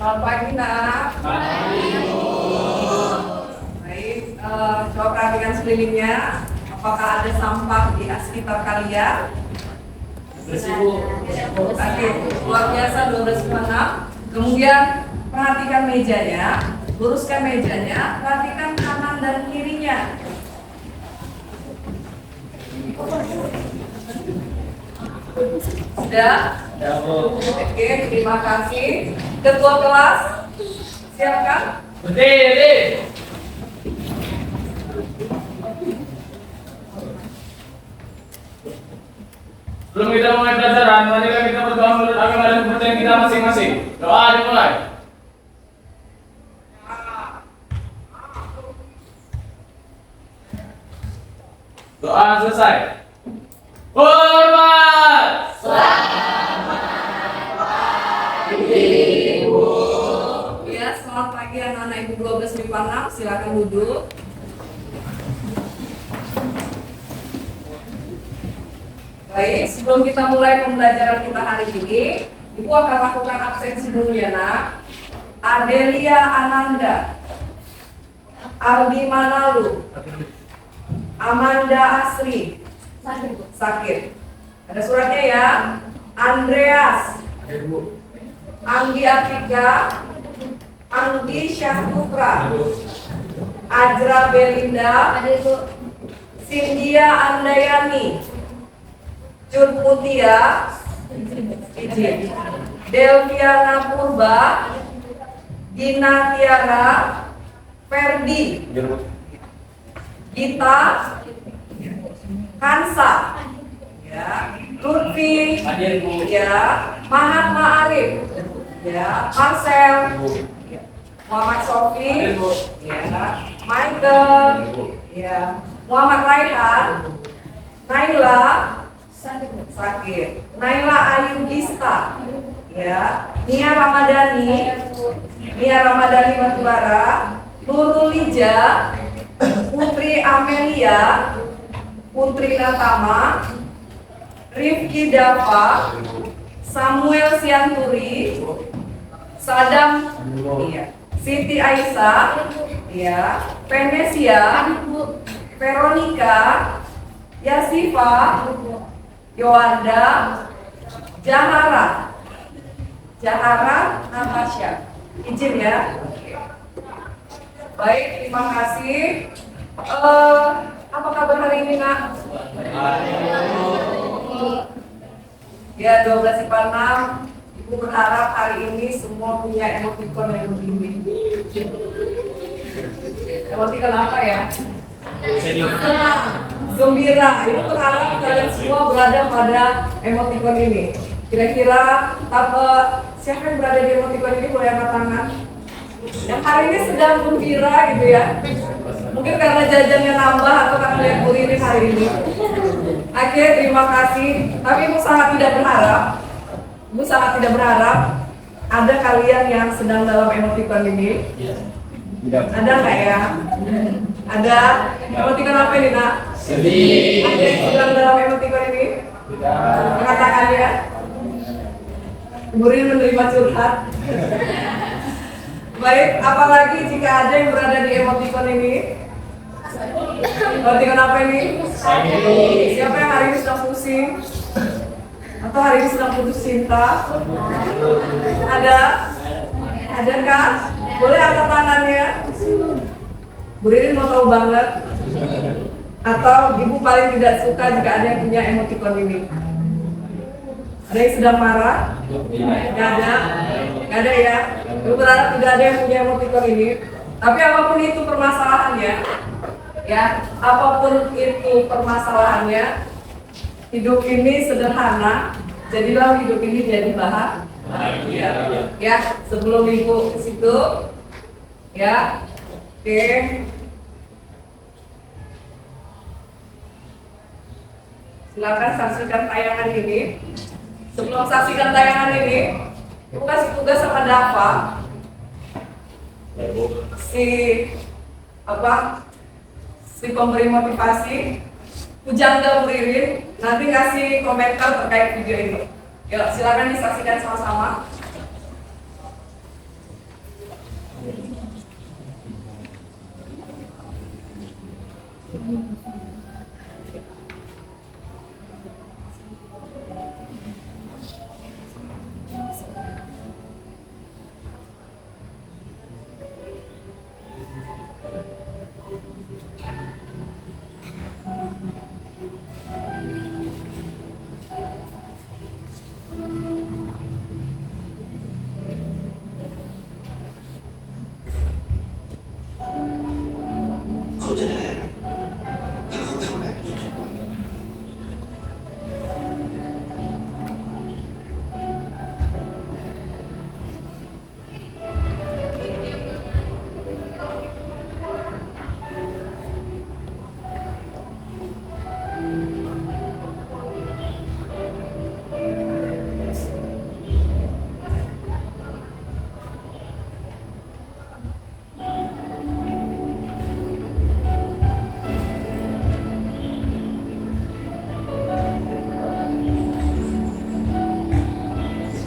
Selamat pagi, nak. Baik, coba perhatikan sekelilingnya. Apakah ada sampah di sekitar kalian? Oke, luar biasa 12,6. Kemudian perhatikan mejanya, luruskan mejanya, perhatikan kanan dan kirinya. Sudah? Oke, terima kasih. Ketua kelas, siapkan. Berdiri. Sebelum kita mulai pelajaran, marilah kita berdoa menurut agama dan kepercayaan kita masing-masing. Doa dimulai. Doa selesai. Hormat. Ya, selamat pagi anak-anak Ibu 12 MIPA 6, silakan duduk. Baik, sebelum kita mulai pembelajaran kita hari ini, Ibu akan lakukan absensi dulu ya, nak. Adelia Ananda, Aldi Manalu, Amanda Asri, sakit. Ada suratnya ya. Andreas, Anggi Atika, Anggi Syahputra, Ajra Belinda, Cynthia Andayani, Jun Mutia, Delviana Purba, Gina Tiara, Ferdi, Gita, Kansa, ya, Lutfi, ya, Mahatma Arif, ya, Marcel, Muhammad Sofi, ya, Michael, ya, Muhammad Raihan, Naila, sakit, Naila Ayu Gista, ya, Nia Ramadhani Batubara, Nurul Lija, Putri Amelia, Putri Natama, Rifki Dava, Samuel Sianturi, Sadam, iya, Siti Aisyah, ya, Venesia, Veronica, Yasifa, Yoanda, Jahara Natasha. Izin ya. Baik, terima kasih. Apa kabar hari ini, nak? Ya, 12 IPA 6. Ibu berharap hari ini semua punya emoticon yang begini. Emoticon apa ya? Gembira. Ibu berharap kalian semua berada pada emoticon ini. Kira-kira siapa yang berada di emoticon ini boleh angkat tangan? Yang hari ini sedang gembira gitu ya. Mungkin karena jajannya nambah atau karena lihat Bu Ririn hari ini. Oke, terima kasih. Tapi Ibu sangat tidak berharap ada kalian yang sedang dalam emoticon ini. Ada nggak ya? Ada. Emoticon apa ini, nak? Sedih. Ada yang sedang dalam emoticon ini? Angkat tangan ya. Bu Ririn menerima curhat. Baik, apalagi jika ada yang berada di emoticon ini? Emoticon apa ini? Siapa yang hari ini sedang pusing? Atau hari ini sedang putus cinta? Ada? Ada kan? Boleh angkat tangannya? Bu Ririn mau tahu banget? Atau Ibu paling tidak suka jika ada yang punya emoticon ini? Ada yang sedang marah? Nggak ada? Nggak ada ya? Ibu berharap tidak ada yang punya emoticon ini. Tapi apapun itu permasalahannya, ya, apapun itu permasalahannya, hidup ini sederhana, jadilah hidup ini jadi bahagia. Ya, sebelum Ibu ke situ, ya, oke. Silakan saksikan tayangan ini. Sebelum saksikan tayangan ini, Ibu kasih tugas sama Dava, si pemberi motivasi, pujangga Bu Ririn, nanti kasih komentar terkait video ini. Yuk, silakan disaksikan sama-sama. เขาจะได้อะไรถ้าเขาทำแบบนี้ทุกวัน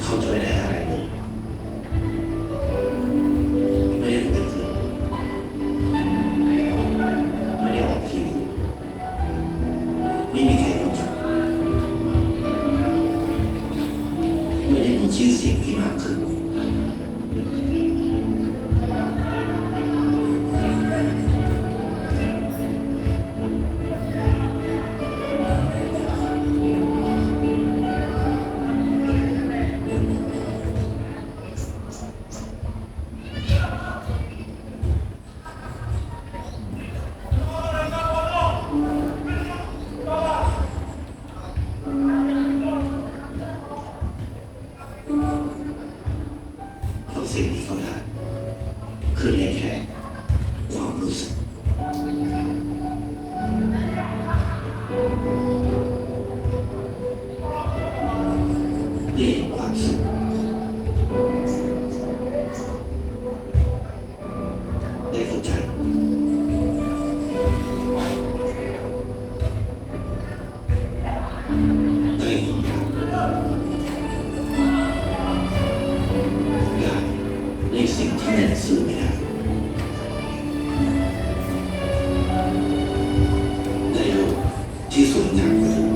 เขาจะไม่ได้อะไรเลยไม่ได้เป็นเพื่อนไม่ได้ออกทีวีไม่มีใครรู้จักไม่ได้มีชื่อเสียงที่มากขึ้นเพราะสิ่งที่เขาได้คือเพียงแค่ความรู้สึกเรียกความสุขได้เข้าใจได้ยอมรับได้ในสิ่งที่แม่สื่อไม่ได้ในโลกที่สวยงามกว่าเดิม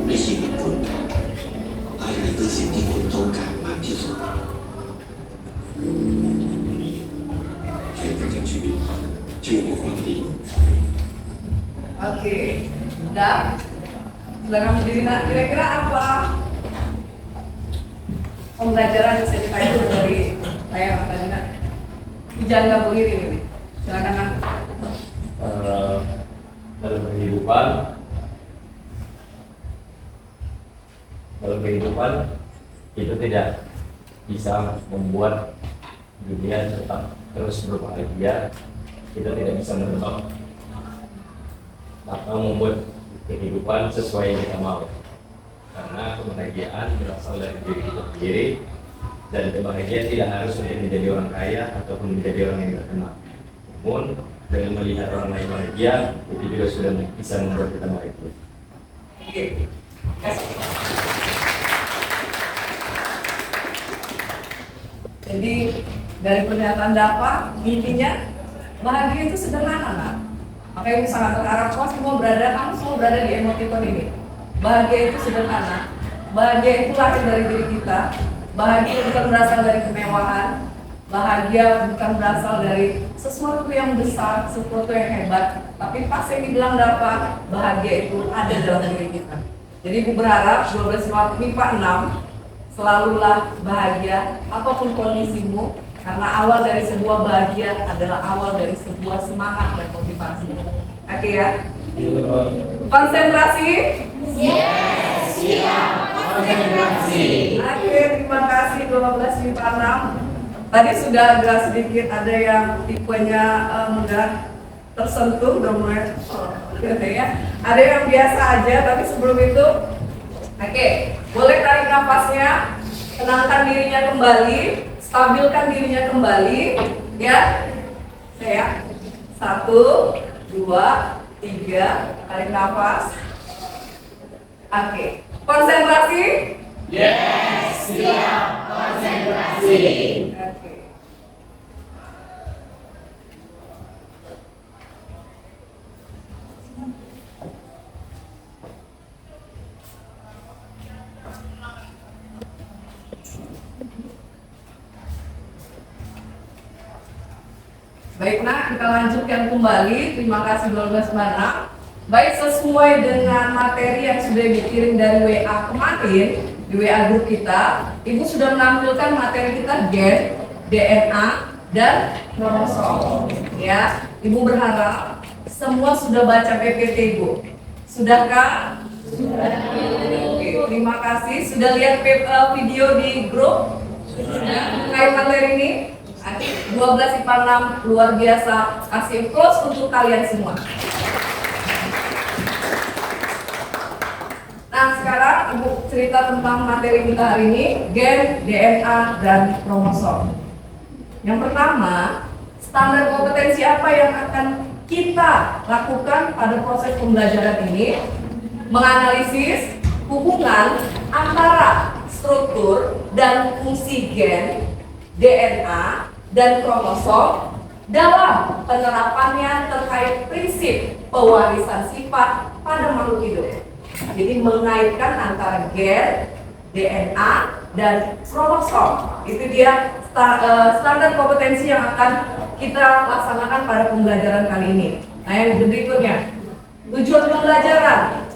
ในชีวิตคุณอะไรคือสิ่งที่คุณต้องการมากที่สุดใช้ประจำชีวิตชีวิตของความดี Oke, udah. Silakan berdiri nak. Kira-kira apa pembelajaran yang bisa dipelajari dari saya tadi nak? Jangan nggak boleh ini. Silakan nak. Dalam kehidupan itu tidak bisa membuat dunia tetap terus berbahagia. Kita tidak bisa menebak atau membuat kehidupan sesuai yang kita mau, karena kebahagiaan berasal dari diri kita sendiri, dan kebahagiaan tidak harus untuk menjadi orang kaya ataupun menjadi orang yang terkenal. Namun dengan melihat orang lain bahagia, itu juga sudah bisa membuat kita bahagia. Oke. Jadi dari pernyataan Dapa, intinya bahagia itu sederhana nak. Makanya ini sangat berharap kamu semua berada di emoticon ini. Bahagia itu sederhana. Bahagia itu lahir dari diri kita. Bahagia bukan berasal dari kemewahan. Bahagia bukan berasal dari sesuatu yang besar, sesuatu yang hebat. Tapi pas yang dibilang Dapa, bahagia itu ada dalam diri kita. Jadi Ibu berharap 12 MIPA 6 selalulah bahagia apapun kondisimu, karena awal dari sebuah bahagia adalah awal dari sebuah semangat dan motivasi. Oke ya? Konsentrasi? Yes, siap. Konsentrasi. Oke, terima kasih 12 MIPA 6. Tadi sudah agak sedikit ada yang tipenya mudah tersentuh, udah mulai ya. Ada yang biasa aja, tapi sebelum itu oke, boleh tarik nafasnya, tenangkan dirinya kembali, stabilkan dirinya kembali, ya. Saya 1, 2, 3, tarik nafas. Oke, konsentrasi. Yes, siap. Konsentrasi. Oke, Baik nak, kita lanjutkan kembali. Terima kasih 12 Mana. Baik, sesuai dengan materi yang sudah dikirim dari WA kemarin, di WA grup kita, Ibu sudah menampilkan materi kita gen, DNA, dan kromosom. Ya, Ibu berharap semua sudah baca PPT Ibu. Sudahkah? Sudah. Oke, terima kasih. Sudah lihat video di grup? Sudah. Terkait materi ini? 12 IPA 6 luar biasa. Kasih close untuk kalian semua. Nah, sekarang Ibu cerita tentang materi kita hari ini, gen, DNA, dan kromosom. Yang pertama, standar kompetensi apa yang akan kita lakukan pada proses pembelajaran ini? Menganalisis hubungan antara struktur dan fungsi gen, DNA, dan kromosom dalam penerapannya terkait prinsip pewarisan sifat pada makhluk hidup. Jadi mengaitkan antara gen, DNA, dan kromosom. Itu dia standar kompetensi yang akan kita laksanakan pada pembelajaran kali ini. Nah, yang berikutnya, tujuan pembelajaran.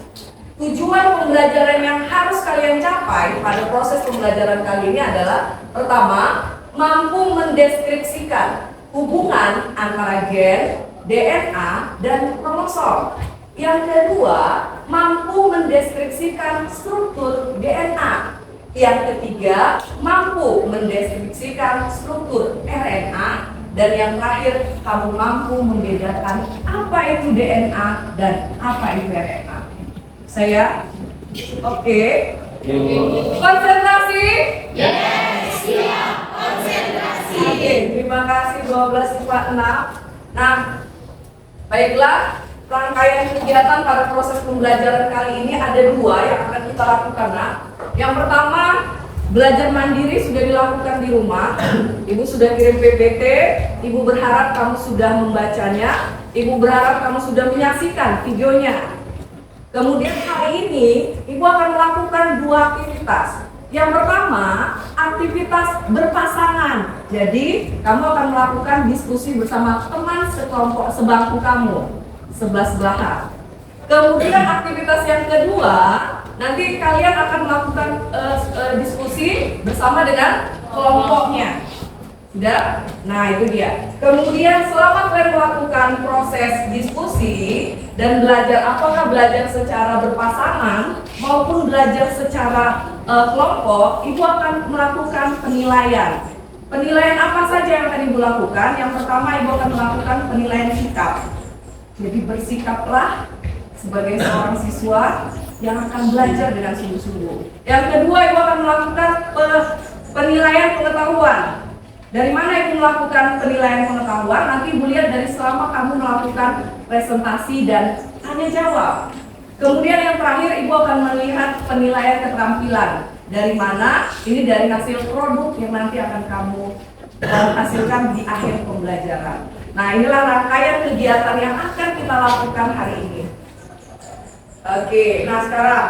Tujuan pembelajaran yang harus kalian capai pada proses pembelajaran kali ini adalah pertama, mampu mendeskripsikan hubungan antara gen, DNA, dan kromosom. Yang kedua, mampu mendeskripsikan struktur DNA. Yang ketiga, mampu mendeskripsikan struktur RNA. Dan yang terakhir, kamu mampu membedakan apa itu DNA dan apa itu RNA. Saya? Oke. Konsentrasi? Yes, siap. Konsentrasi. Oke, terima kasih 12 IPA 6. Nah, baiklah, rangkaian kegiatan pada proses pembelajaran kali ini ada dua yang akan kita lakukan. Nah, yang pertama, belajar mandiri sudah dilakukan di rumah. Ibu sudah kirim PPT, Ibu berharap kamu sudah membacanya, Ibu berharap kamu sudah menyaksikan videonya. Kemudian hari ini, Ibu akan melakukan dua aktivitas. Yang pertama, aktivitas berpasangan. Jadi, kamu akan melakukan diskusi bersama teman sekelompok sebangku kamu, sebelah-sebelahan. Kemudian aktivitas yang kedua, nanti kalian akan melakukan diskusi bersama dengan kelompoknya. Sudah? Nah, itu dia. Kemudian selama kalian melakukan proses diskusi dan belajar, apakah belajar secara berpasangan maupun belajar secara kelompok, Ibu akan melakukan penilaian. Penilaian apa saja yang akan Ibu lakukan? Yang pertama, Ibu akan melakukan penilaian sikap. Jadi bersikaplah sebagai seorang siswa yang akan belajar dengan sungguh-sungguh. Yang kedua, Ibu akan melakukan penilaian pengetahuan. Dari mana Ibu melakukan penilaian pengetahuan? Nanti Ibu lihat dari selama kamu melakukan presentasi dan tanya jawab. Kemudian yang terakhir, Ibu akan melihat penilaian keterampilan. Dari mana? Ini dari hasil produk yang nanti akan kamu hasilkan di akhir pembelajaran. Nah, inilah rangkaian kegiatan yang akan kita lakukan hari ini. Oke, nah sekarang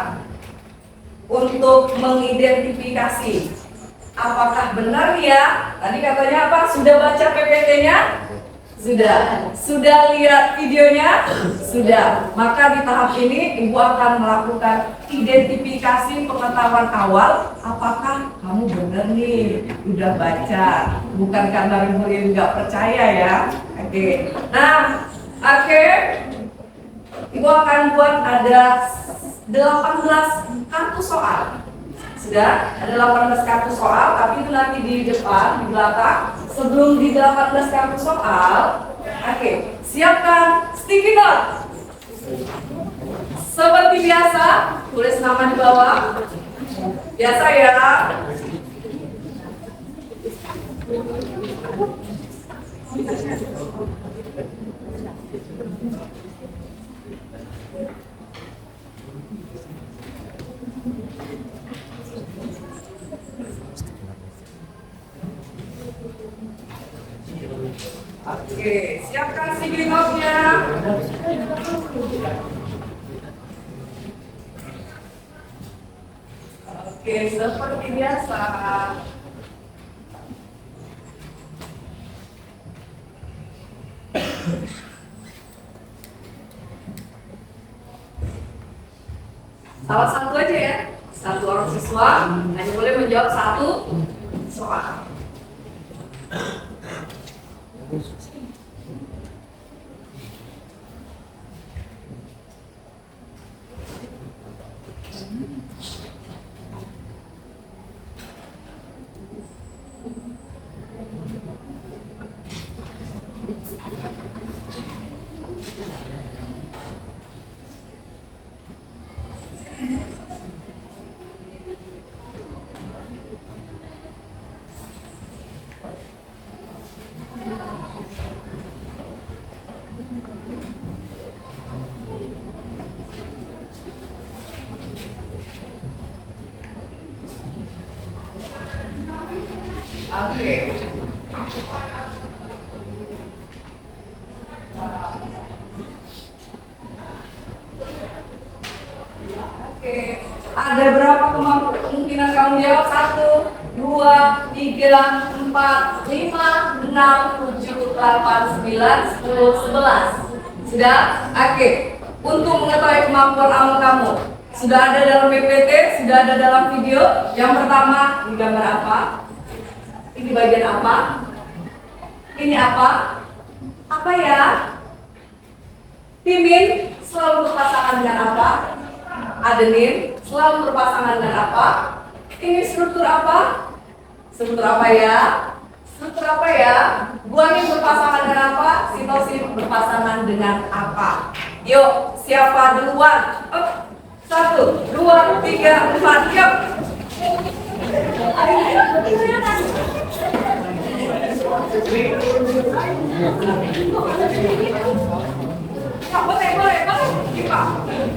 untuk mengidentifikasi apakah benar ya? Tadi katanya apa? Sudah baca PPT-nya? Sudah. Sudah lihat videonya? Sudah. Maka di tahap ini Ibu akan melakukan identifikasi pengetahuan awal. Apakah kamu benar nih udah baca? Bukan karena Ibu nggak percaya ya. Oke. Nah, oke. Ibu akan buat ada 18 kartu soal. Sudah ada 18 kartu soal, tapi itu nanti di depan, di belakang. Sebelum di 18 kartu soal, oke, siapkan sticky note. Seperti biasa, tulis nama di bawah. Biasa ya. Oke, siapkan sticky note-nya. Oke, seperti biasa. Salah satu aja ya. Satu orang siswa hanya boleh menjawab satu soal. Oke. Ada berapa kemungkinan kamu jawab? 1, 2, 3, 4, 5, 6, 7, 8, 9, 10, 11. Sudah? Oke. Untuk mengetahui kemampuan amal kamu, sudah ada dalam PPT, sudah ada dalam video. Yang pertama, ini gambar apa? Ini bagian apa? Ini apa? Apa ya? Timin selalu berpasangan dengan apa? Adenin selalu berpasangan dengan apa? Ini struktur apa? Struktur apa ya? Struktur apa ya? Guanin berpasangan dengan apa? Sitosin berpasangan dengan apa? Yuk, siapa duluan? 1, 2, 3, 4, yuk. Boleh, Kipa.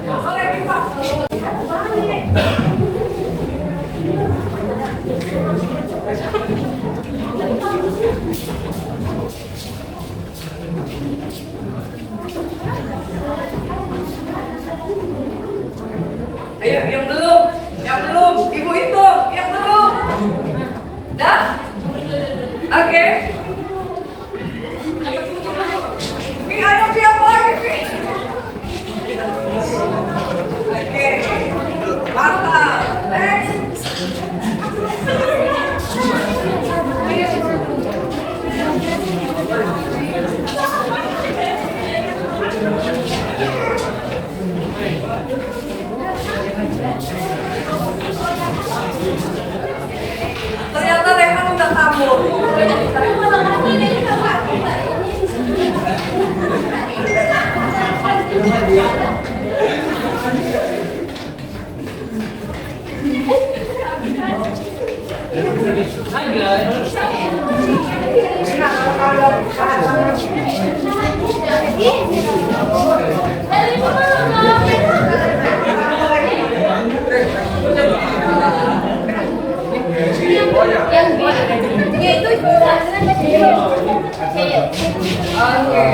Boleh, Kipa. Ayo, yang belum, ibu itu, yang belum. Dah? Oke. Ini ada siapa lagi, Pi? Oke. Mantap. Next. Ternyata Rehan udah tamu. Oke.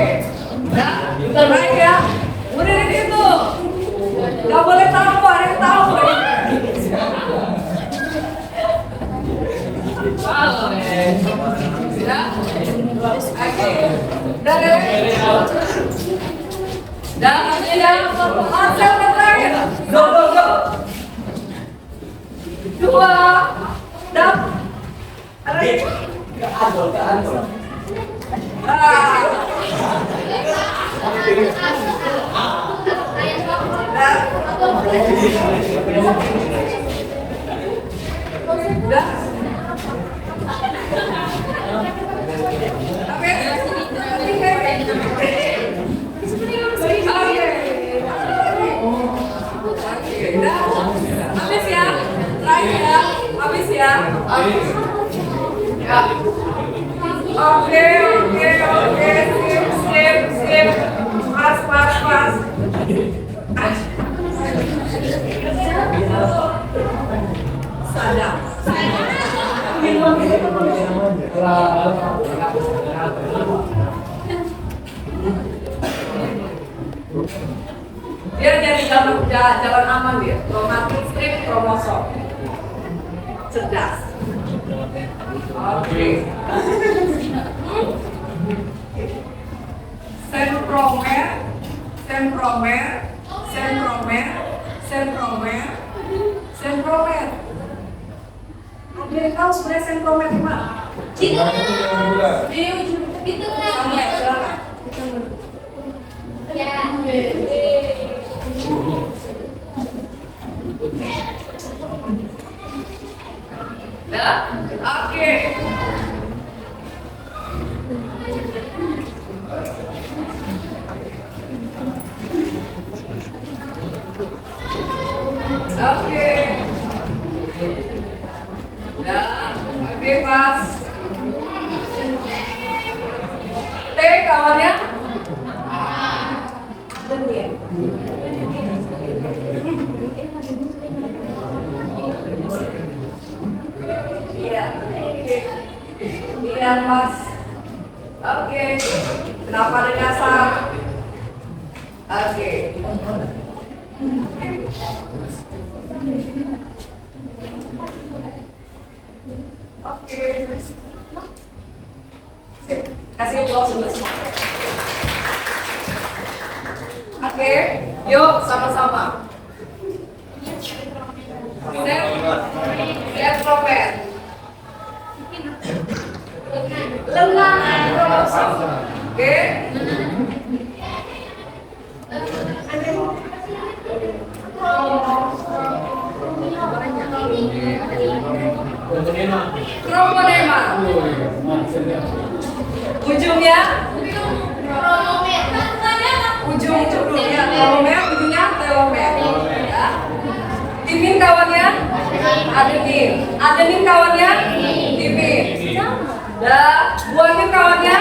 Nah, terbaik ya. Udah di situ. Gak boleh tahu, ada yang tahu. Sudah? Oke. Udah deh. Dan yang hasil terakhir. Go. 2. Dan ada lagi. Habis ya, terakhir ya, habis ya. Oke, sip. Pas. Sadar. Dia jadi jalan aman dia, traumatik strip kromosom. Cerdas. Oke. Sentromer. Sentromer. Ada yang tahu sebenarnya sentromer di mana? Di ujung itu Sama, silakan. ya. Ya? Oke. Oke. Ya, oke pas. T kawannya. Benar. Iya. Iya pas. Oke. Kenapa ada nyasar? Oke. Oke. Kasih blok sebelah semua. Oke, yuk sama-sama. Sentromer. Lengan kromosom. Oke. Kromonema. Ujungnya ujung dulunya telomer, ujungnya telomer. Ya. Timin kawannya adenin. Adenin kawannya timin. Dan guanin kawannya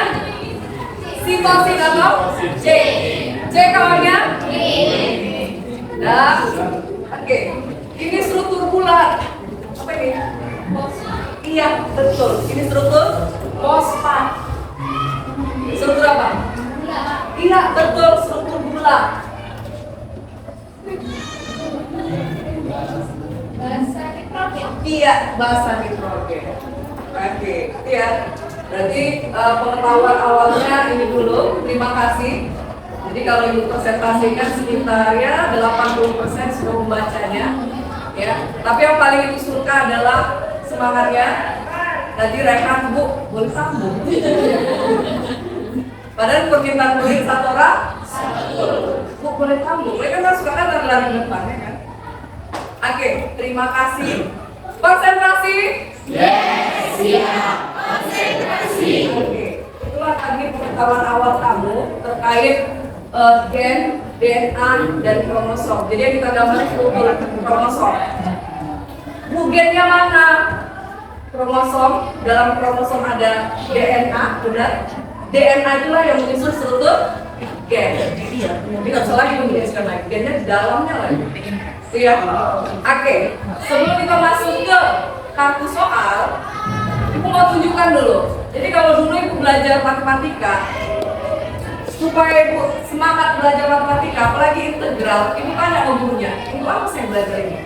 sitosin atau C. C kawannya dan oke. Ini struktur bulat. Apa ini? Iya, betul. Ini struktur fosfat. Struktur apa? Iya, betul, struktur bulat. Iya, bahasa nitrogen. Oke, ya. Berarti pengetahuan awalnya ini dulu. Terima kasih. Jadi kalau ibu presentasikan sekitar ya 80% sudah membacanya. Ya, tapi yang paling ibu suka adalah semangatnya. Tadi rekan bu, boleh sambung. Padahal permintaan murid satu orang, bu boleh sambung. Mereka kan suka kan lari-lari depannya kan. Oke, terima kasih. Konsentrasi. Yes, siap. Konsentrasi. Oke, itulah tadi pengetahuan awal kamu terkait gen, DNA, dan kromosom. Jadi yang kita gambar struktur kromosom. Bu, gennya mana? Kromosom, dalam kromosom ada DNA, benar? DNA itulah yang menyusun struktur gen. Jadi nggak usah lagi menuliskan lagi. Gennya di dalamnya lagi. Iya. Oke, sebelum kita masuk ke kartu soal, Ibu mau tunjukkan dulu. Jadi kalau dulu Ibu belajar matematika, supaya Ibu semangat belajar matematika, apalagi integral, Ibu tanya sama gurunya, Ibu apa saya belajar ini?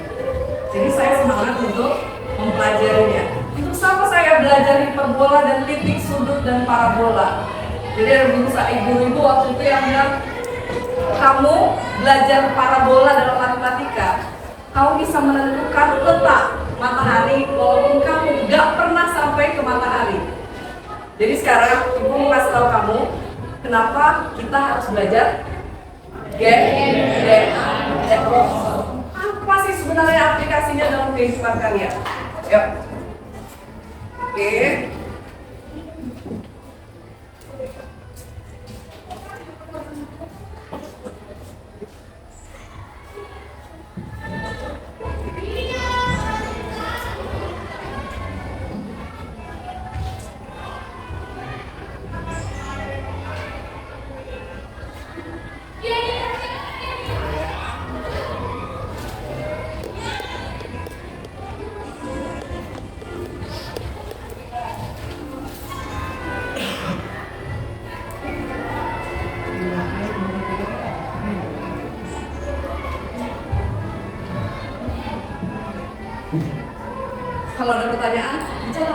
Jadi saya semangat untuk mempelajarinya. Untuk sama saya belajar hiperbola dan titik sudut dan parabola. Jadi ada ibu-ibu waktu itu yang bilang, kamu belajar parabola dalam matematika, kamu bisa menentukan letak matahari walaupun kamu nggak pernah sampai ke matahari. Jadi sekarang Ibu mau kasih tahu kamu kenapa kita harus belajar gen, DNA, dan kromosom. Apa sih sebenarnya aplikasinya dalam kehidupan kalian? Yuk. Oke. Kalau ada pertanyaan, bicara.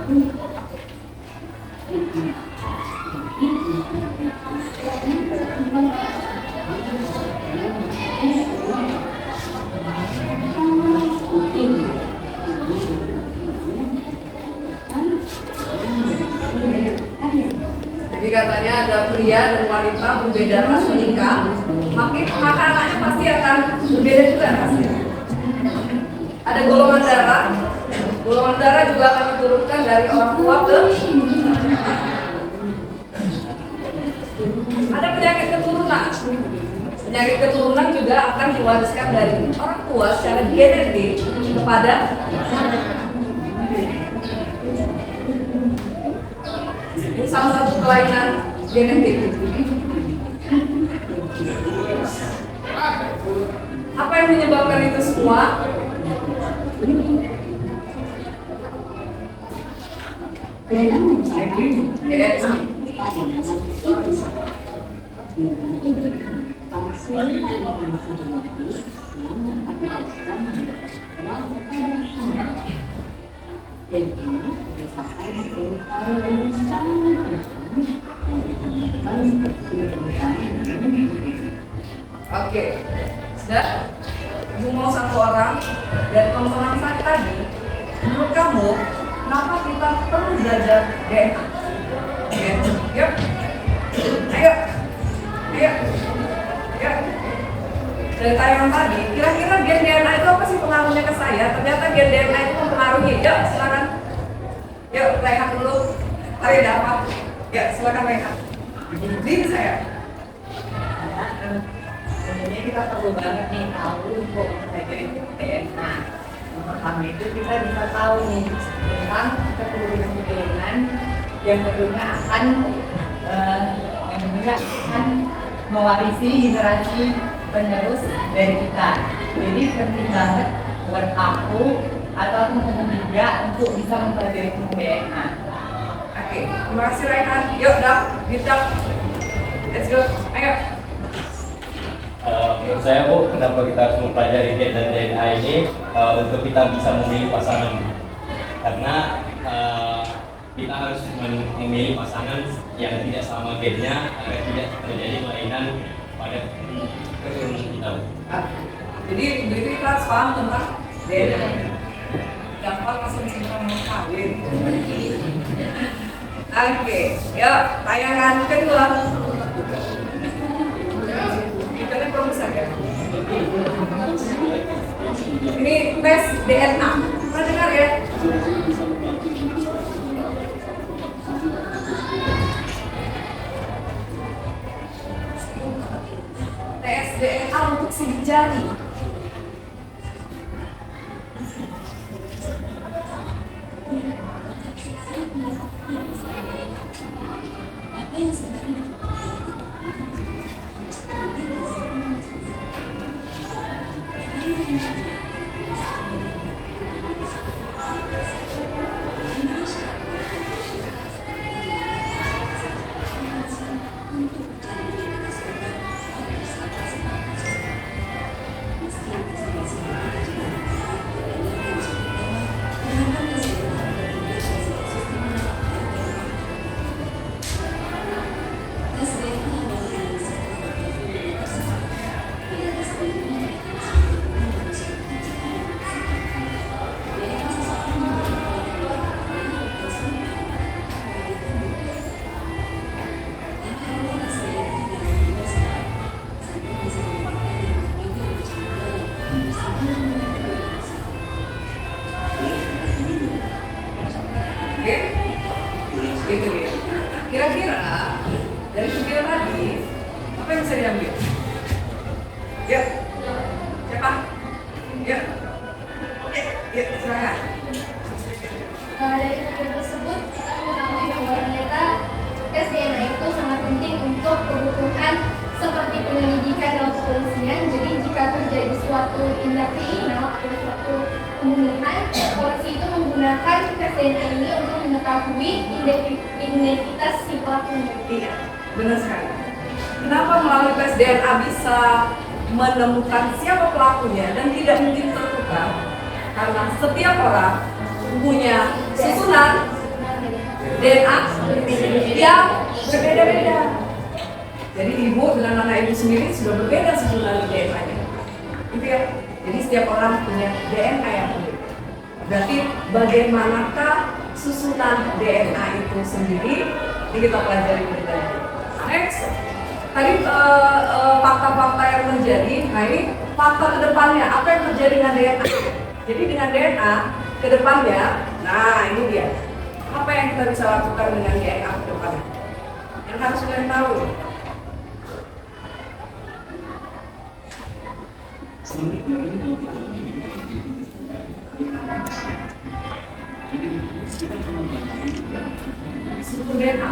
Jadi katanya ada pria dan wanita berbeda ras menikah, maka anaknya pasti akan berbeda juga rasnya. Ada golongan darah juga akan diturunkan dari orang tua ke ada penyakit keturunan juga akan diwariskan dari orang tua secara genetik kepada ini salah satu kelainan genetik. Apa yang menyebabkan itu semua? Oke, sudah? Ibu mau satu orang dan tontonan saya tadi. Menurut kamu, kenapa kita perlu belajar DNA? Yuk, ayo. Dari tayangan tadi, kira-kira gen DNA itu apa sih pengaruhnya ke saya? Ternyata gen DNA itu mempengaruhi. Yuk, silakan. Yuk, rehat dulu. Hari ada apa? Ya, silakan rehat. Ini saya. Sebenarnya kita perlu banget nih tahu untuk mempelajari DNA. Yang pertama itu kita bisa tahu nih tentang keturunan yang tentunya akan mewarisi generasi penerus dari kita. Jadi penting banget buat aku atau teman-teman juga untuk bisa mempelajari DNA. Oke, terima kasih Raihan. Yuk, Dak, let's go. Ayo. Menurut saya Bu, kenapa kita harus mempelajari gen dan DNA ini untuk kita bisa memilih pasangan. Karena kita harus memilih pasangan yang tidak sama gennya agar tidak terjadi kelainan pada keturunan kita. Jadi begitu kita harus paham tentang DNA. Gampang langsung cinta mau kawin. Oke, yuk tayangan kedua. Kita produser ya. Ini tes DNA. Pernah dengar ya? Tes DNA untuk sidik jari. Gitu ya. Kira-kira dari video tadi apa yang bisa diambil? Ya, siapa? Ya, silakan. Dari video tersebut kita mengetahui bahwa ternyata tes DNA itu sangat penting untuk kebutuhan seperti penyelidikan dan kepolisian. Jadi jika terjadi suatu tindak kriminal atau suatu pembunuhan, polisi itu menggunakan tes DNA ini untuk mengetahui identitas si pelakunya. Iya, benar sekali. Kenapa melalui tes DNA bisa menemukan siapa pelakunya dan tidak mungkin tertukar? Karena setiap orang punya susunan DNA yang berbeda-beda. Jadi ibu dengan anak ibu sendiri sudah berbeda susunan DNA-nya. Gitu ya. Jadi setiap orang punya DNA yang unik. Berarti bagaimanakah susunan DNA itu sendiri? Ini kita pelajari lebih lanjut. Next, tadi fakta-fakta yang terjadi. Nah ini fakta kedepannya. Apa yang terjadi dengan DNA? Jadi dengan DNA kedepannya, nah ini dia. Apa yang kita bisa lakukan dengan DNA kedepannya? Yang harus kalian tahu. Susun DNA.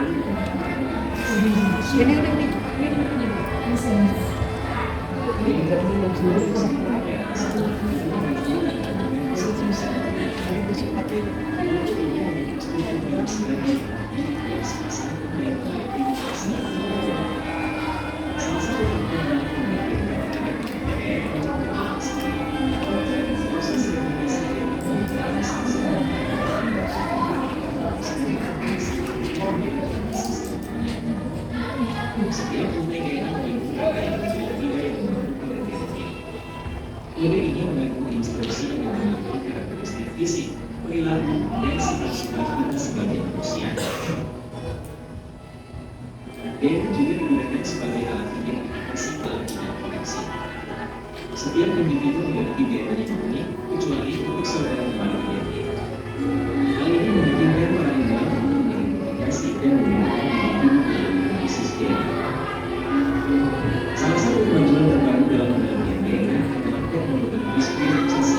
Ini ingin melakukan instruksi yang memiliki karakteristik fisik, perilaku, dan sifat-sifat kita sebagai manusia. DNA juga digunakan sebagai alat identifikasi kelainan koneksi. Setiap individu memiliki DNA yang unik, kecuali untuk saudara kembar DNA. Hal ini memungkinkan para ilmuwan untuk mengidentifikasi dan menggunakan individu dengan basis DNA. Salah satu kemajuan terbaru dalam penelitian DNA adalah teknologi diskripsi.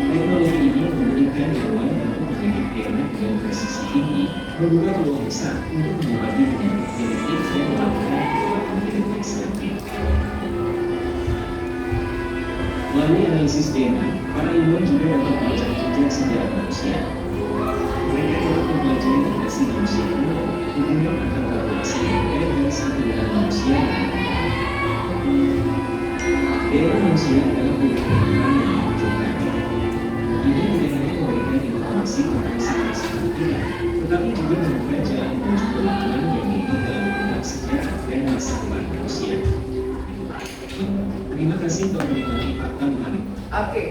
Teknologi ini memungkinkan ilmuwan untuk mendidik DNA dengan presisi tinggi, membuka peluang besar untuk mengobati penyakit genetik dan melakukan perawatan genetik selektif. Melalui analisis DNA, para ilmuwan juga dapat melacak jejak sejarah manusia. Mereka dapat mempelajari relasi manusia kuno, hubungan antar populasi, dan satu dengan manusia. DNA manusia adalah hubungan yang menunjukkan. Ini tidak hanya memberikan informasi tentang sifat-sifat kita, tetapi juga membuka jalan menuju pemahaman yang tinggi dalam tentang sejarah dan masa depan manusia. Terima kasih telah menikmati fakta menarik. Oke,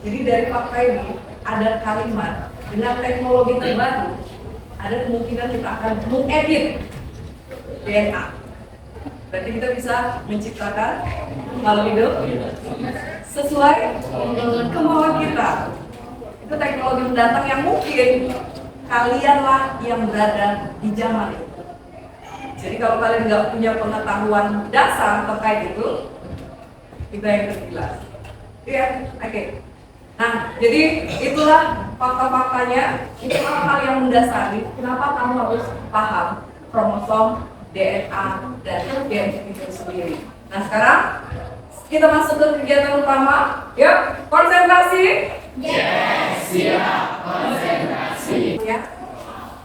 jadi dari fakta ini ada kalimat dengan teknologi terbaru ada kemungkinan kita akan mengedit DNA. Berarti kita bisa menciptakan makhluk hidup sesuai kemauan kita. Itu teknologi mendatang yang mungkin kalianlah yang berada di zaman itu. Jadi kalau kalian nggak punya pengetahuan dasar terkait itu, kita yang terjelas. Ya, oke. Nah, jadi itulah fakta-faktanya. Itu hal-hal yang mendasari. Kenapa kamu harus paham kromosom, DNA, dan gen itu sendiri. Nah, sekarang kita masuk ke kegiatan utama. Yuk, konsentrasi. Yes, siap. Konsentrasi. Ya.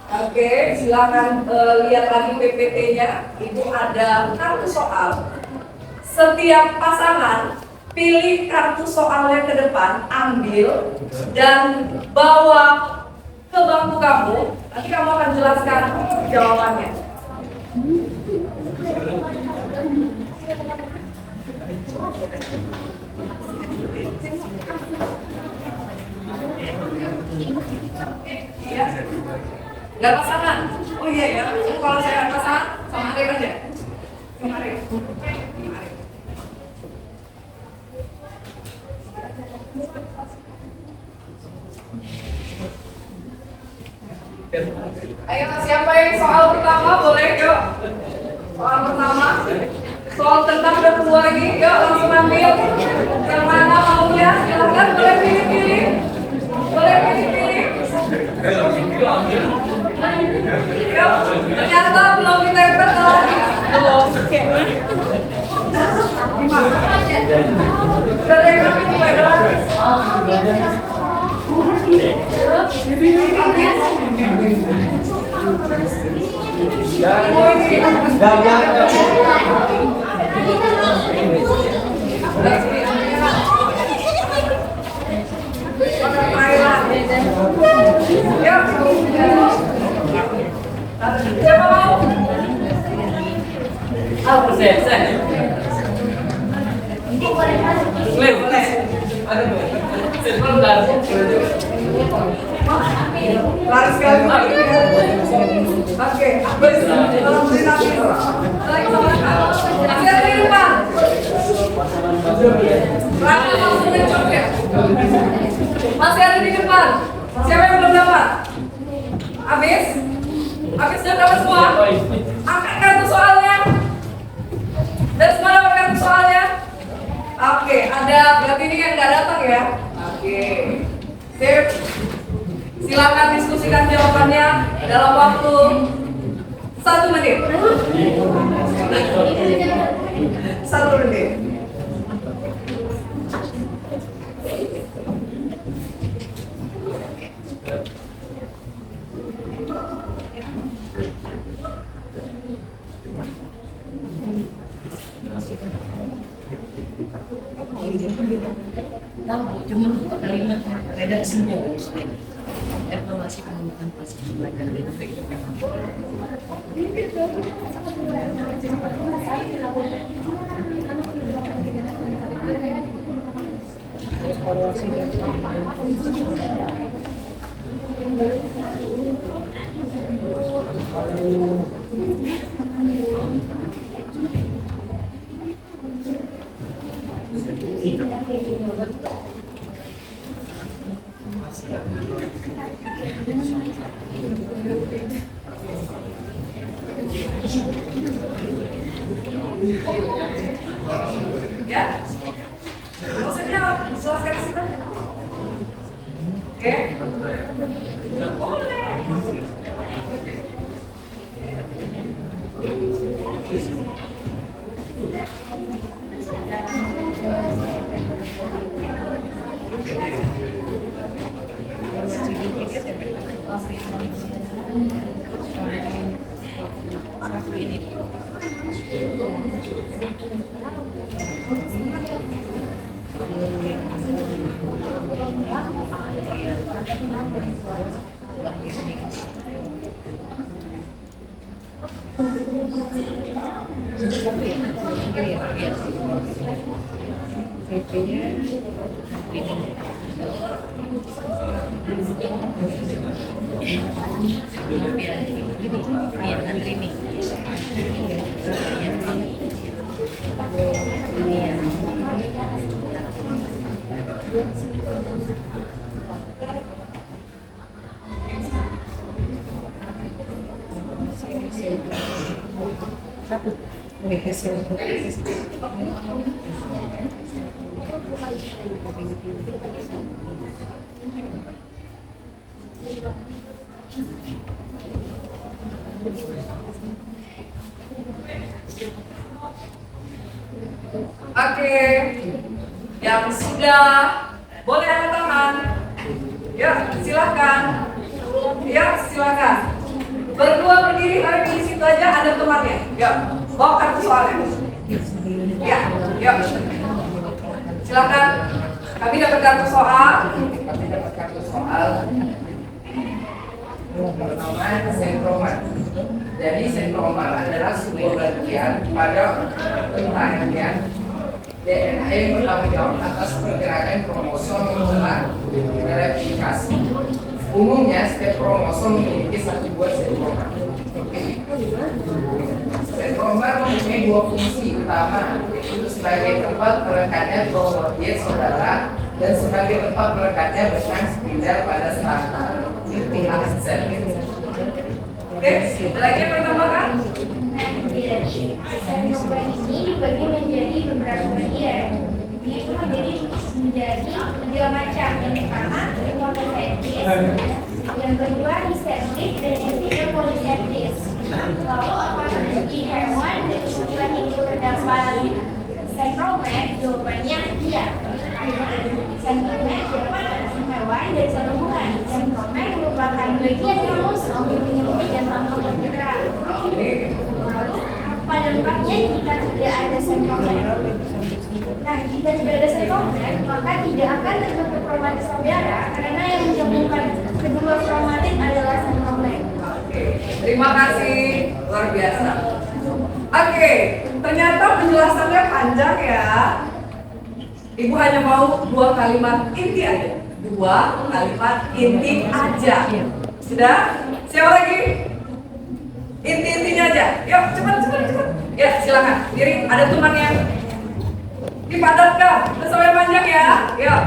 Oke, silakan lihat lagi PPT-nya. Itu ada kartu soal. Setiap pasangan pilih kartu soalnya ke depan, ambil dan bawa ke bangku kamu. Nanti kamu akan jelaskan jawabannya. Iya. Nggak pasangan. Oh iya ya. Kalau saya nggak pasangan, sama adik aja. Sama adik. Ayo, siapa yang soal pertama boleh yuk. Soal pertama, soal tentang kedua ini, yuk langsung ambil. Yang mana maunya? Silakan boleh pilih-pilih. Boleh pilih-pilih. Yuk, ternyata belum ditempel lagi. Belum. Udah tempel itu baiklah. Siapa mau? Apa sih? Boleh. Sebentar. Lari sekali lagi. Oke, habis. Tolong beri nasi. Lagi sama kakak. Masih ada di depan. Rata langsung ngecok ya. Masih ada di depan. Siapa yang belum dapat? Habis? Habis sudah dapat semua? Angkat kartu soalnya. Dan semua dapat kartu soalnya? Oke, ada berarti ini yang nggak datang ya? Oke. Sip. Silakan diskusikan jawabannya dalam waktu 1 menit. 1 menit. Cuma kalimat redaksinya evaluasi pengumuman pas pelajaran itu Ya? Maksudnya jelaskan di situ. Oke? Boleh. Oke, yang sudah boleh angkat tangan. Ya, silakan. Ya, silakan. Berdua berdiri, kalian di situ aja ada temannya. Ya, bawa kartu soalnya. Ya, yuk. Silakan. Kami dapat kartu soal. Bernama sentromer. Jadi sentromer adalah sebuah bagian pada rangkaian DNA yang bertanggung jawab atas pergerakan kromosom menjelang replikasi. Umumnya setiap kromosom memiliki satu buah sentromer. Sentromer mempunyai dua fungsi utama, yaitu sebagai tempat melekatnya kromotit saudara dan sebagai tempat melekatnya benang spindel pada strata nukleus sel. Oke, ada lagi yang menambahkan? Sentromer ini dibagi menjadi beberapa bagian. Itu menjadi 3 macam. Yang pertama, monosentis, yang kedua disentris, dan yang ketiga polisentris. Lalu apakah di hewan dan ukuran itu terdapat sentromer? Jawabannya iya. Sentromer dapat pada hewan dan tumbuhan. Sentromer merupakan bagian kromosom yang menyelimuti dan mampu bergerak. Lalu apa dampaknya jika tidak ada sentromer? Nah, jika tidak ada sentromer, maka tidak akan terbentuk kromatis saudara karena yang menggabungkan kedua kromatit adalah sentromer. Terima Terima kasih, luar biasa. Oke, ternyata penjelasannya panjang ya. Ibu hanya mau 2 kalimat inti aja. 2 kalimat inti aja. Sudah? Siapa lagi? Inti-intinya aja. Yuk, cepat. Ya, silakan. Diri, ada temannya. Dipadatkan, sesuai panjang ya. Yuk.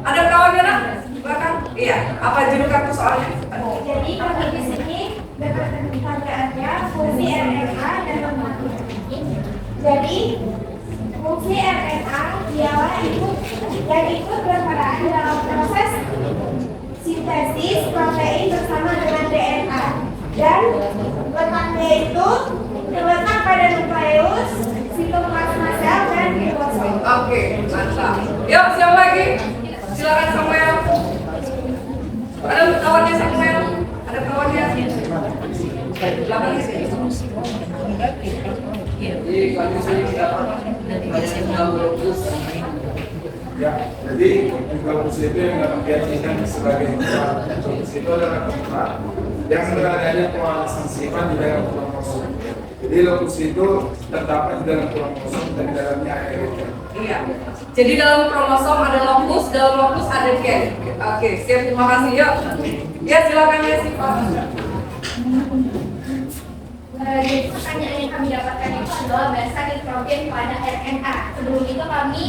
Ada kawannya nak? Silakan. Iya. Apa judul kartu soalnya? Jadi kalau di sini pertanyaannya fungsi RNA dan lemak. Jadi fungsi RNA ialah yang ikut berperan dalam proses sintesis protein bersama dengan DNA, dan letaknya itu terletak pada nukleus, sitoplasma sel, dan ribosom. Oke, mantap. Yuk, siapa lagi? Silakan Samuel. Ada kawannya Samuel? Ada kawannya? Silakan di sini. Jadi kondisi kita Ya, jadi lupus itu yang diartikan sebagai lupus itu adalah tempat yang berada pengawasan sifat di dalam kromosom. Jadi lupus itu terdapat di dalam kromosom dan di dalamnya ada gen. Iya. Jadi dalam kromosom ada lokus, dalam lokus ada gen. Oke, siap, terima kasih. Yuk. Ya, silakan ya Siva. Jadi pertanyaan yang kami dapatkan itu adalah berdasarkan nitrogen pada RNA. Sebelum itu kami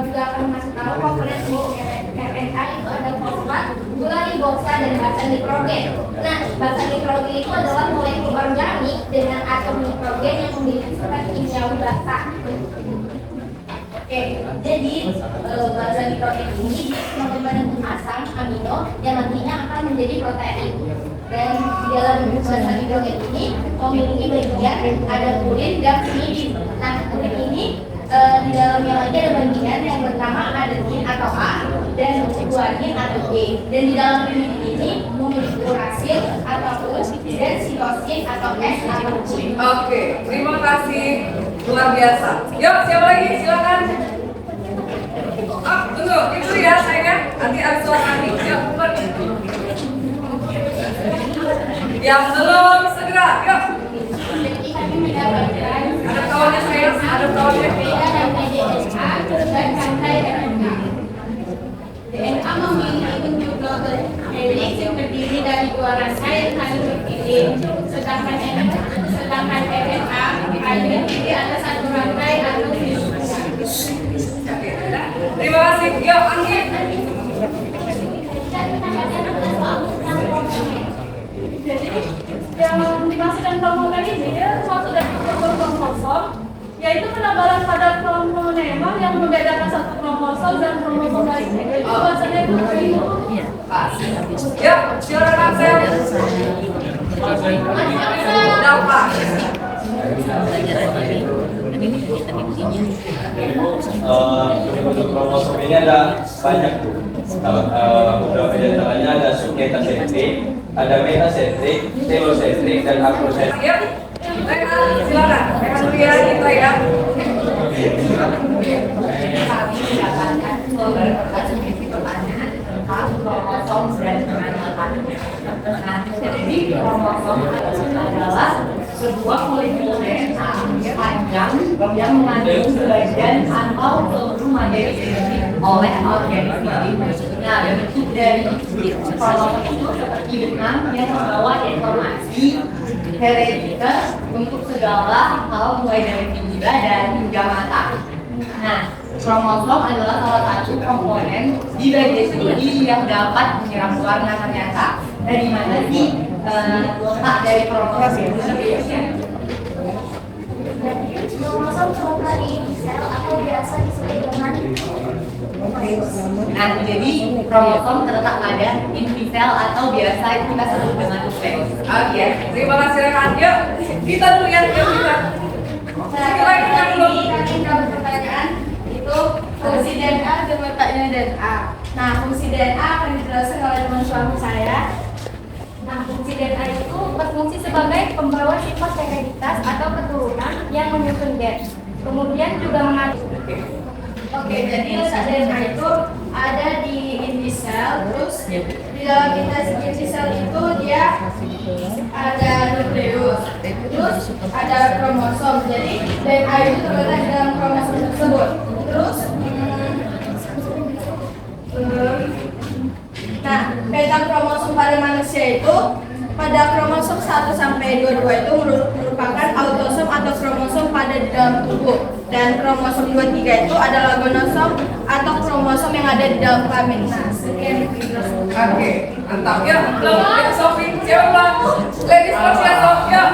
juga akan masuk tahu komponen RNA itu ada fosfat, gula ribosa, dan basa nitrogen. Nah, basa nitrogen itu adalah molekul organik dengan atom nitrogen yang memiliki sifat kimiawi basa. Oke, jadi basa nitrogen ini membentuk asam amino yang nantinya akan menjadi protein. Dan di dalam basa nitrogen ini memiliki bagian ada purin dan timidin. Nah, purin ini di dalamnya lagi ada bagian yang bernama adenin atau A dan guanin atau G. Dan di dalam timidin ini memiliki urasil atau U dan sitosin atau S atau C. Oke, terima kasih. Luar biasa. Yuk, siapa lagi? Silakan. Tunggu, itu ya sayangnya. Nanti habis silakan. Yuk, yang belum segera, yuk. Jadi kami mendapatkan Ada kawannya saya, ada kawannya. beda dan DNA dan rantai RNA. DNA memiliki bentuk double helix yang terdiri dari 2 rantai yang saling berkirim, sedangkan RNA hanya terdiri atas 1 rantai atau virus. Terima kasih. Yuk, Anggi. Jadi yang dimaksudkan kromosom tadi dia suatu dari kromosom, yaitu penebalan pada kromosom yang membedakan satu kromosom dan kromosom lainnya. Jadi bahasanya itu begitu. Yuk, silakan Axel. Dapat. Untuk kromosom ini ada banyak tuh. Beberapa di antaranya ada submetasentrik, ada metasentrik, telosentrik, dan akrosentrik. Yuk, silakan. Mereka dulu ya, kita ya. Kami mendapatkan beberapa jenis pertanyaan tentang kromosom dan perantaranya. Nah, jadi kromosom adalah sebuah molekul DNA panjang yang mengandung sebagian atau seluruh materi genetik oleh organisme. Nah, bentuk dari kromosom itu seperti benang yang membawa informasi hereditas untuk segala hal mulai dari gula dan hingga mata. Nah, kromosom adalah salah satu komponen di bagian tubuh yang dapat menyerap warna ternyata. Dari mana sih letak dari kromosom itu sebenarnya? Kromosom terletak di sel atau biasa disebut dengan Nah, jadi kromosom terletak pada inti sel atau biasa kita sebut dengan nukleus. Oke, terima kasih rekan. Yuk, kita dulu ya, yuk kita. Kami dapat pertanyaan itu fungsi DNA dan letaknya DNA. Nah, fungsi DNA akan dijelaskan oleh teman suami saya. Nah, fungsi DNA itu berfungsi sebagai pembawa sifat hereditas atau keturunan yang menyusun gen. Kemudian juga mengandung. Oke, jadi letak DNA itu ada di inti sel, terus di dalam inti sel itu dia ada Jadi DNA itu terletak di dalam kromosom tersebut. Terus, nah, beda kromosom pada manusia itu pada kromosom 1 sampai 22 itu merupakan autosom atau kromosom pada di dalam tubuh, dan kromosom 23 itu adalah gonosom atau kromosom yang ada di dalam kelamin. Nah, sekian. Oke, mantap ya. Belum, Sofi, siapa? Ladies first ya, Sofi ya.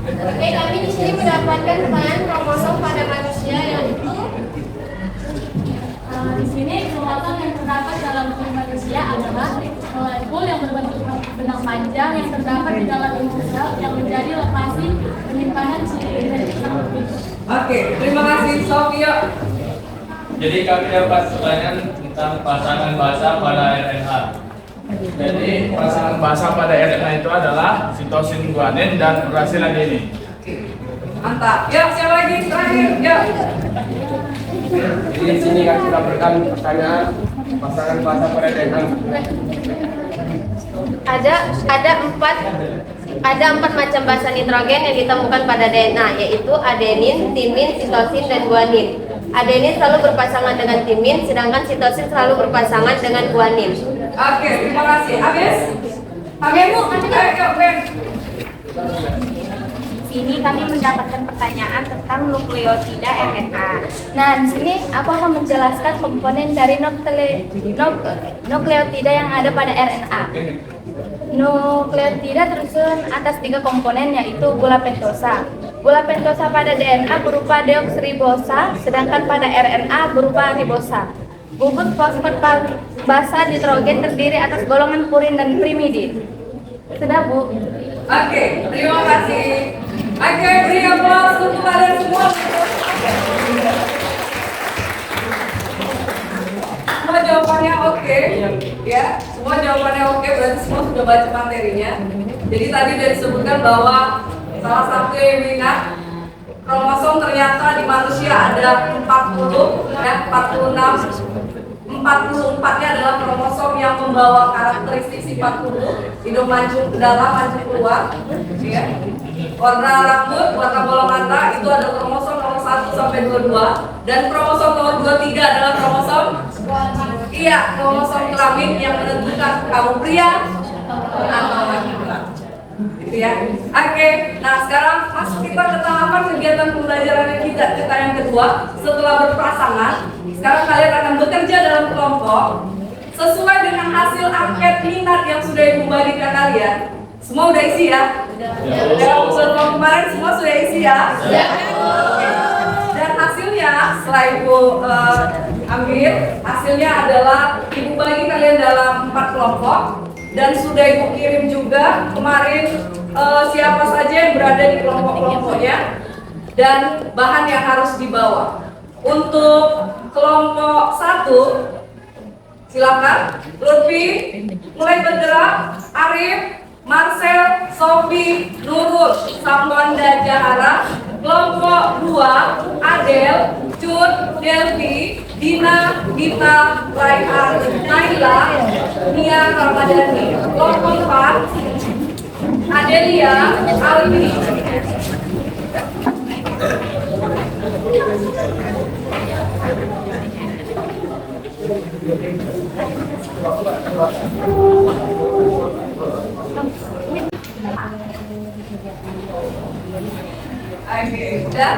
Oke, kami di sini mendapatkan peranan kromosom pada manusia yang itu Di sini kromosom yang terdapat dalam tubuh manusia adalah molekul yang berbentuk benang panjang yang terdapat di dalam inti sel yang menjadi lokasi penyimpanan ciri identitas. Oke, terima kasih Sofia. Jadi kami dapat pertanyaan tentang pasangan basa pada RNA. Jadi pasangan basa pada RNA itu adalah sitosin, guanin, dan urasil adenin. Mantap. Ya, siapa lagi? Terakhir. Ya. Jadi di sini kan kita berikan pertanyaan pasangan basa pada DNA. Ada empat macam basa nitrogen yang ditemukan pada DNA, yaitu adenin, timin, sitosin, dan guanin. Adenin selalu berpasangan dengan timin, sedangkan sitosin selalu berpasangan dengan guanin. Oke, terima kasih. Habis? Ayo, Ben. Sini kami mendapatkan pertanyaan tentang nukleotida RNA. Nah, di sini aku akan menjelaskan komponen dari nukleotida yang ada pada RNA. Nukleotida tersusun atas 3 komponen, yaitu gula pentosa. Gula pentosa pada DNA berupa deoksiribosa, sedangkan pada RNA berupa ribosa. Bubuk fosfat basa nitrogen terdiri atas golongan purin dan primidin. Sudah, Bu. Oke, terima kasih. Oke, beri aplaus untuk kalian semua. Semua jawabannya oke, ya. Semua jawabannya oke, berarti semua sudah baca materinya. Jadi tadi sudah disebutkan bahwa salah satu yang ingat kromosom ternyata di manusia ada 40, ya, 46. 44-nya adalah kromosom yang membawa karakteristik sifat tubuh, hidung mancung ke dalam, mancung keluar, ya. Warna rambut, warna bola mata itu adalah kromosom nomor 1 sampai 22, dan kromosom nomor 23 adalah kromosom kromosom kelamin yang menentukan kamu pria atau laki-laki. Gitu ya. Oke, nah sekarang masuk kita ke tahapan kegiatan pembelajaran kita yang kedua. Setelah berpasangan, sekarang kalian akan bekerja dalam kelompok sesuai dengan hasil angket minat yang sudah Ibu bagikan kalian. Semua udah isi ya? Dalam usul kemarin semua sudah isi ya? Dan hasilnya setelah Ibu ambil, hasilnya adalah Ibu bagi kalian dalam 4 kelompok. Dan sudah Ibu kirim juga kemarin siapa saja yang berada di kelompok-kelompoknya dan bahan yang harus dibawa. Untuk kelompok 1, silakan Lutfi mulai bergerak, Arif, Marcel, Sofi, Nurul, Sambanda, Jahara. Kelompok 2, Adel, Cut, Delvi, Dina, Gita, Raihan, Naila, Nia, Ramadhani. Kelompok 4, Adelia, Alwi. Oke, udah.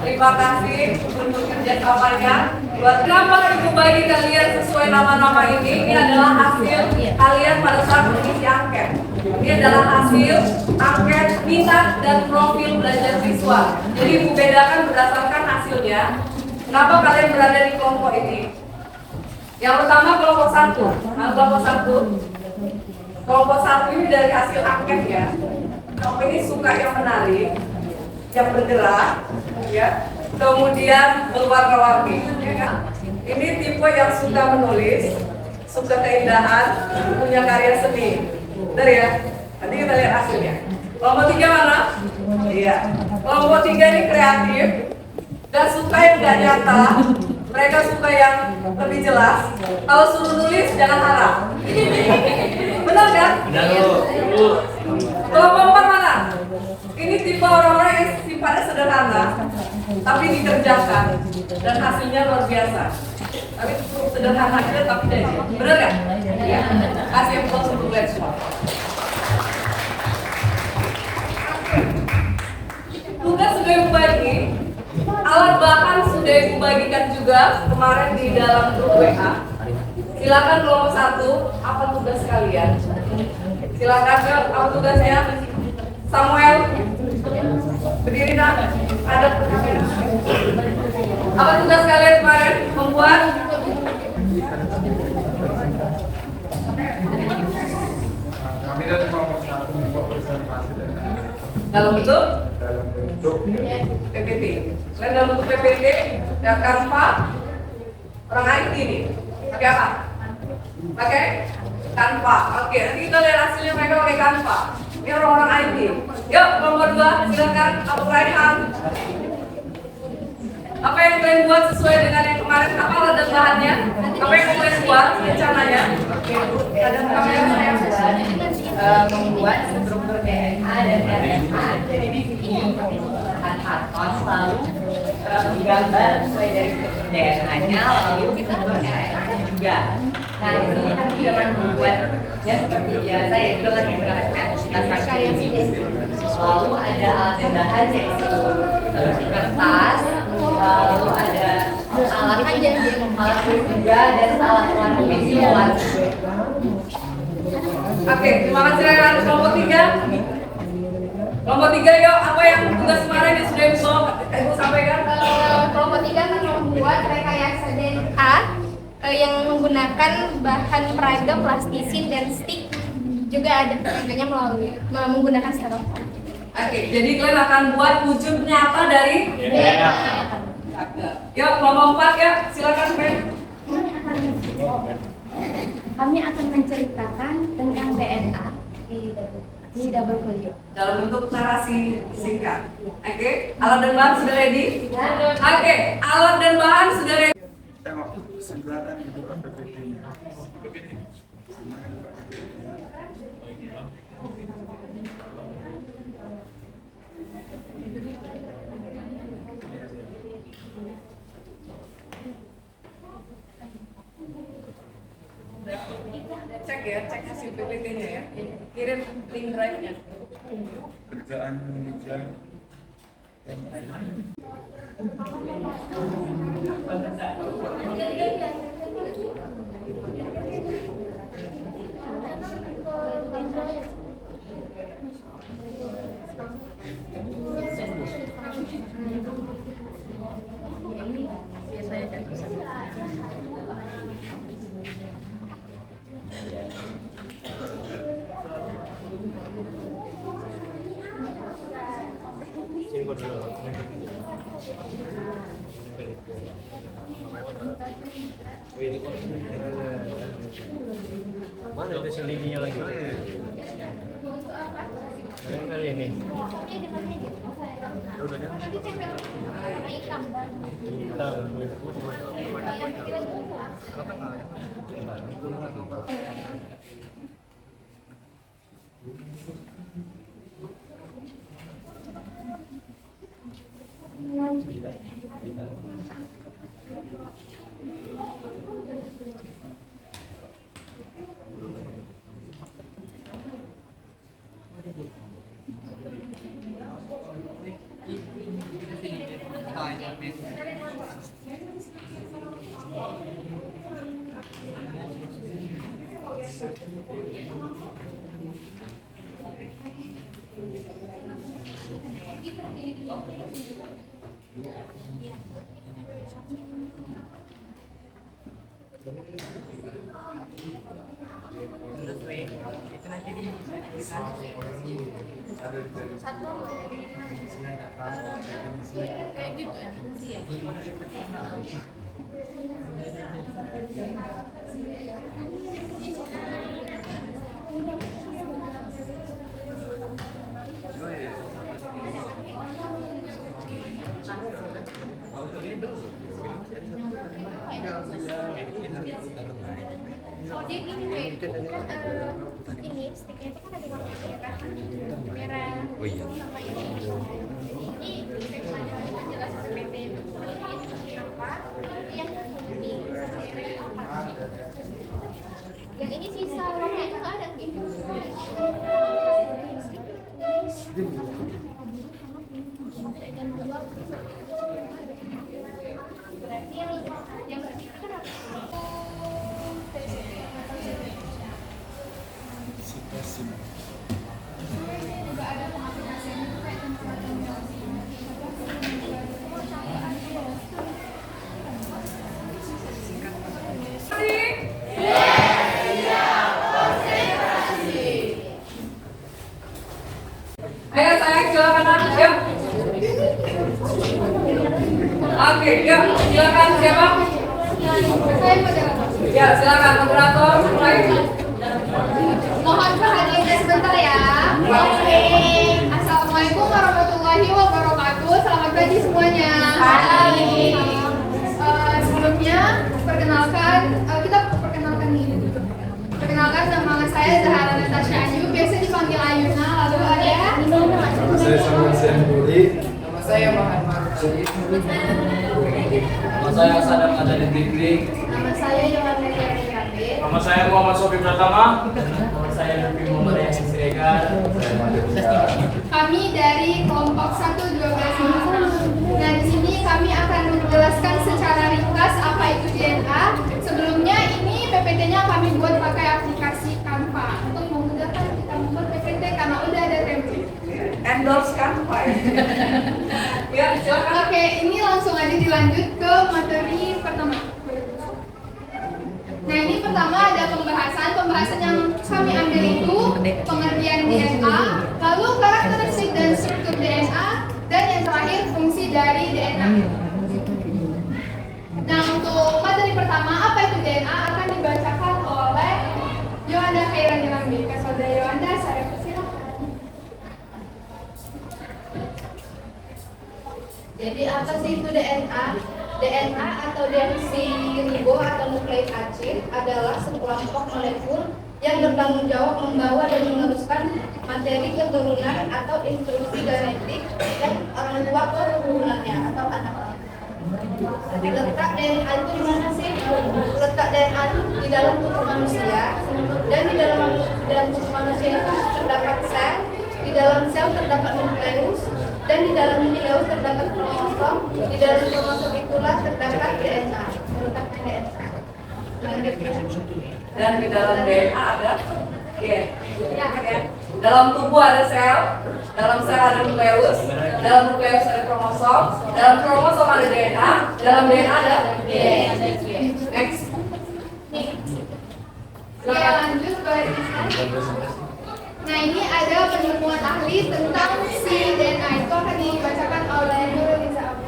Terima kasih untuk kerjasamanya. Buat kenapa Ibu bagi kalian sesuai nama-nama ini adalah hasil kalian pada saat mengisi angket. Ini adalah hasil angket minat dan profil belajar siswa. Jadi Ibu bedakan berdasarkan hasilnya. Kenapa kalian berada di kelompok ini? Yang pertama kelompok 1. Nah, kelompok 1. Kelompok 1 ini dari hasil angket ya. Kelompok ini suka yang menarik, yang bergerak, ya, kemudian berwarna-warni, ya kan? Ini tipe yang suka menulis, suka keindahan, punya karya seni. Benar ya? Nanti kita lihat hasilnya. Kelompok 3 mana? Iya. Kelompok 3 ini kreatif dan suka yang gak nyata. Mereka suka yang lebih jelas. Kalau suruh nulis jangan harap. Benar kan? Benar, Bu. Kelompok 4 mana? Ini tipe orang-orang yang sederhana, tapi dikerjakan dan hasilnya luar biasa. Tapi sederhana aja tapi dari bener ya? Iya. Kasih applause untuk Let's. Tugas sudah Ibu bagi, alat bahan sudah Ibu bagikan juga kemarin di dalam grup WA. Silakan kelompok 1, apa tugas kalian? Silakan ke apa tugasnya? Samuel, berdiri nak. Ada apa tugas kalian kemarin? Membuat Kami dari kelompok 1 membuat presentasi dalam bentuk PPT. PPT. Selain dalam bentuk PPT, ya Canva. Orang IT nih, pakai apa? Pakai Canva. Oke, nanti kita lihat hasilnya mereka pakai Canva. Ini orang-orang IT. Yuk, kelompok 2, silakan Abu Raihan. Apa yang kalian buat sesuai dengan yang kemarin? Apa alat dan bahannya? Apa yang kalian buat rencananya? Ada kamera membuat struktur DNA dan RNA. Jadi di sini menggunakan karton lalu menggambar sesuai dari struktur DNA-nya, lalu kita buat RNA juga. Nah di sini kami juga akan membuat ya seperti biasa yaitu dengan menggunakan kapasitas. Lalu ada alat dan bahan yaitu kertas, lalu ada alat tulis juga dan alat warna visual. Oke, terima kasih rekan kelompok 3. Kelompok 3 yuk, apa yang tugas kemarin yang sudah Ibu sampaikan? Kelompok 3 akan membuat rekayasa DNA yang menggunakan bahan peraga, plastisin, dan stick. Juga ada peraganya menggunakan styrofoam. Oke, jadi kalian akan buat wujud nyata dari DNA. Yuk, kelompok 4 ya, silakan Ben. Kami akan menceritakan tentang DNA di double folio. Dalam bentuk narasi singkat. Oke, alat dan bahan sudah ready? Oke, alat dan bahan sudah ready. Tengok, silakan itu PPT-nya. Cek ya, cek hasil PPT-nya ya. Kirim link drive-nya. Kerjaan mengejar Mana ada selininya lagi? Kali ini. Oh, dia gini nih, kan ini sticknya itu kan ada warna merah, Oh iya. sama ini Yang ini sisa warnanya nggak ada gitu. Berarti yang berarti kan apa? Juga ada pengaplikasian itu kayak tempat-tempat Ayo sayang, silakan yuk. Oke, yuk silakan siapa? Ya silakan moderator mulai. Mohon perhatiannya sebentar ya. Oke. Assalamualaikum warahmatullahi wabarakatuh. Selamat pagi semuanya. Sebelumnya perkenalkan, kita perkenalkan nih. Perkenalkan nama saya Zahara Natasha Ayu, biasa dipanggil Ayuna. Lalu ada Nama saya Samuel Sianuri. Nama saya Muhammad Marzuki. Nama saya Sadam Adani Fikri. nama saya Yohana Yariabe. Nama saya Muhammad Sofi Pratama. Nama saya Nabi Muhammad Yasin Siregar. Kami dari kelompok 1-12. Nah, di sini kami akan menjelaskan secara ringkas apa itu DNA. Sebelumnya ini PPT-nya kami buat pakai aplikasi Canva. Untuk memudahkan kita membuat PPT karena udah ada template. Endorse kan, Pak? Ya, silakan. Oke, ini langsung aja dilanjut ke materi pertama. Nah, ini pertama ada pembahasan yang kami ambil itu pengertian DNA, lalu karakteristik dan struktur DNA, dan yang terakhir fungsi dari DNA. Nah, untuk materi pertama apa itu DNA akan dibacakan oleh Yohana Khairani Rambi. Saudara Yohana, saya persilakan. Jadi apa sih itu DNA? DNA atau deoksiribo atau nukleik acid adalah sekelompok molekul yang bertanggung jawab membawa dan meneruskan materi keturunan atau instruksi genetik dan orang tua ke keturunannya atau anak-anak. Letak DNA itu di mana sih? Letak DNA itu di dalam tubuh manusia, dan di dalam tubuh manusia itu terdapat sel, di dalam sel terdapat nukleus, dan di dalam nukleus terdapat kromosom, di dalam kromosom itulah terdapat DNA. Letaknya DNA. Dan di dalam DNA ada ya. Dalam tubuh ada sel, dalam sel ada nukleus, dalam nukleus ada kromosom, dalam kromosom ada DNA, dalam DNA ada Next. Oke, lanjut ke Nah, ini ada penemuan ahli tentang si DNA itu akan dibacakan oleh Nurul Iza Abu.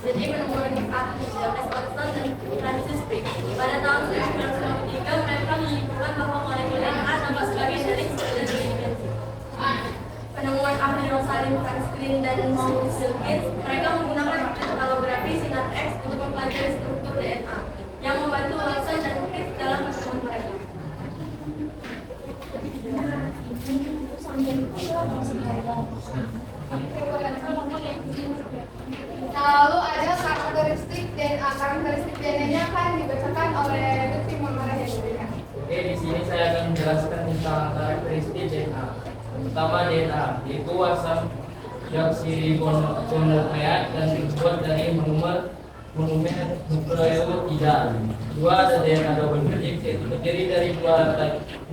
Jadi penemuan ahli Johannes Thomson dan Francis Crick pada tahun 1993 mereka menyimpulkan bahwa molekul DNA dapat sebagian dari DNA. Penemuan ahli Rosalind Franklin dan Maurice Wilkins mereka menggunakan metalografi sinar X untuk mempelajari struktur DNA yang membantu Watson dan Crick dalam penemuan mereka. Lalu ada karakteristik DNA. Karakteristik DNA-nya akan dibacakan oleh Lutfi Muhammad Yahya. Oke, di sini saya akan menjelaskan tentang karakteristik DNA. Pertama, DNA yaitu asam deoksiribonukleat dan terbuat dari monomer nukleotida. Dua, ada DNA double helix yaitu terdiri dari dua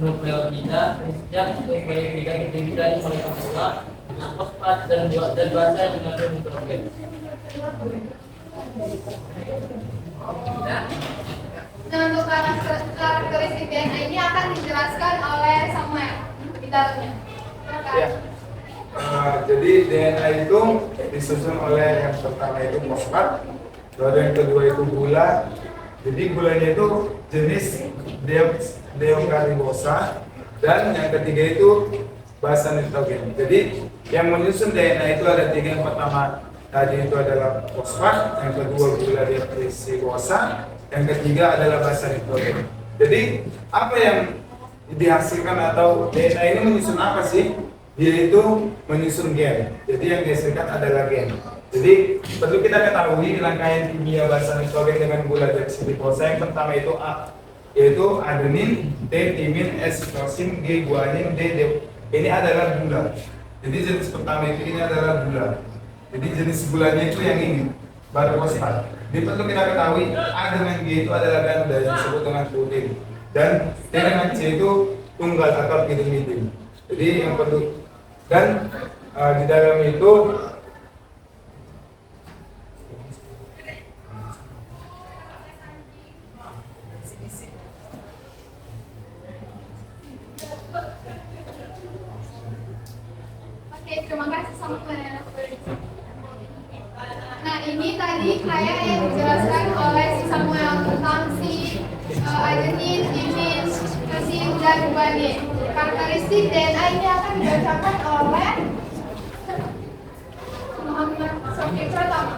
nukleotida yang nukleotida terdiri dari molekul fosfat dan basa dengan nukleotida. Nah, untuk karakteristik DNA ini akan dijelaskan oleh Samuel di dalamnya. Ya. Jadi DNA itu disusun oleh yang pertama itu fosfat, lalu yang kedua itu gula. Jadi gulanya itu jenis deoksiribosa, dan yang ketiga itu basa nitrogen. Jadi yang menyusun DNA itu ada tiga. Yang pertama tadi itu adalah fosfat, yang kedua gula deoksiribosa, yang ketiga adalah basa nitrogen. Jadi apa yang dihasilkan atau DNA ini menyusun apa sih? dia itu menyusun gen. Jadi yang dihasilkan adalah gen. Jadi perlu kita ketahui rangkaian kimia basa nitrogen dengan gula deoksiribosa yang pertama itu A, yaitu adenin, T timin, S sitosin, G guanin, D. Ini adalah gula. Jadi jenis pertama itu ini adalah gula. Jadi jenis gulanya itu yang ini, baru fosfat. Jadi perlu kita ketahui A dengan G itu adalah ganda yang disebut dengan protein, dan T dengan C itu tunggal atau pirimidin. Jadi yang perlu, dan di dalam itu terima kasih Samuel. Nah ini tadi kayak yang dijelaskan oleh si Samuel tentang si adenin, timin, sitosin, dan guanin. Karakteristik DNA ini akan dibacakan oleh Muhammad Sofi Pratama.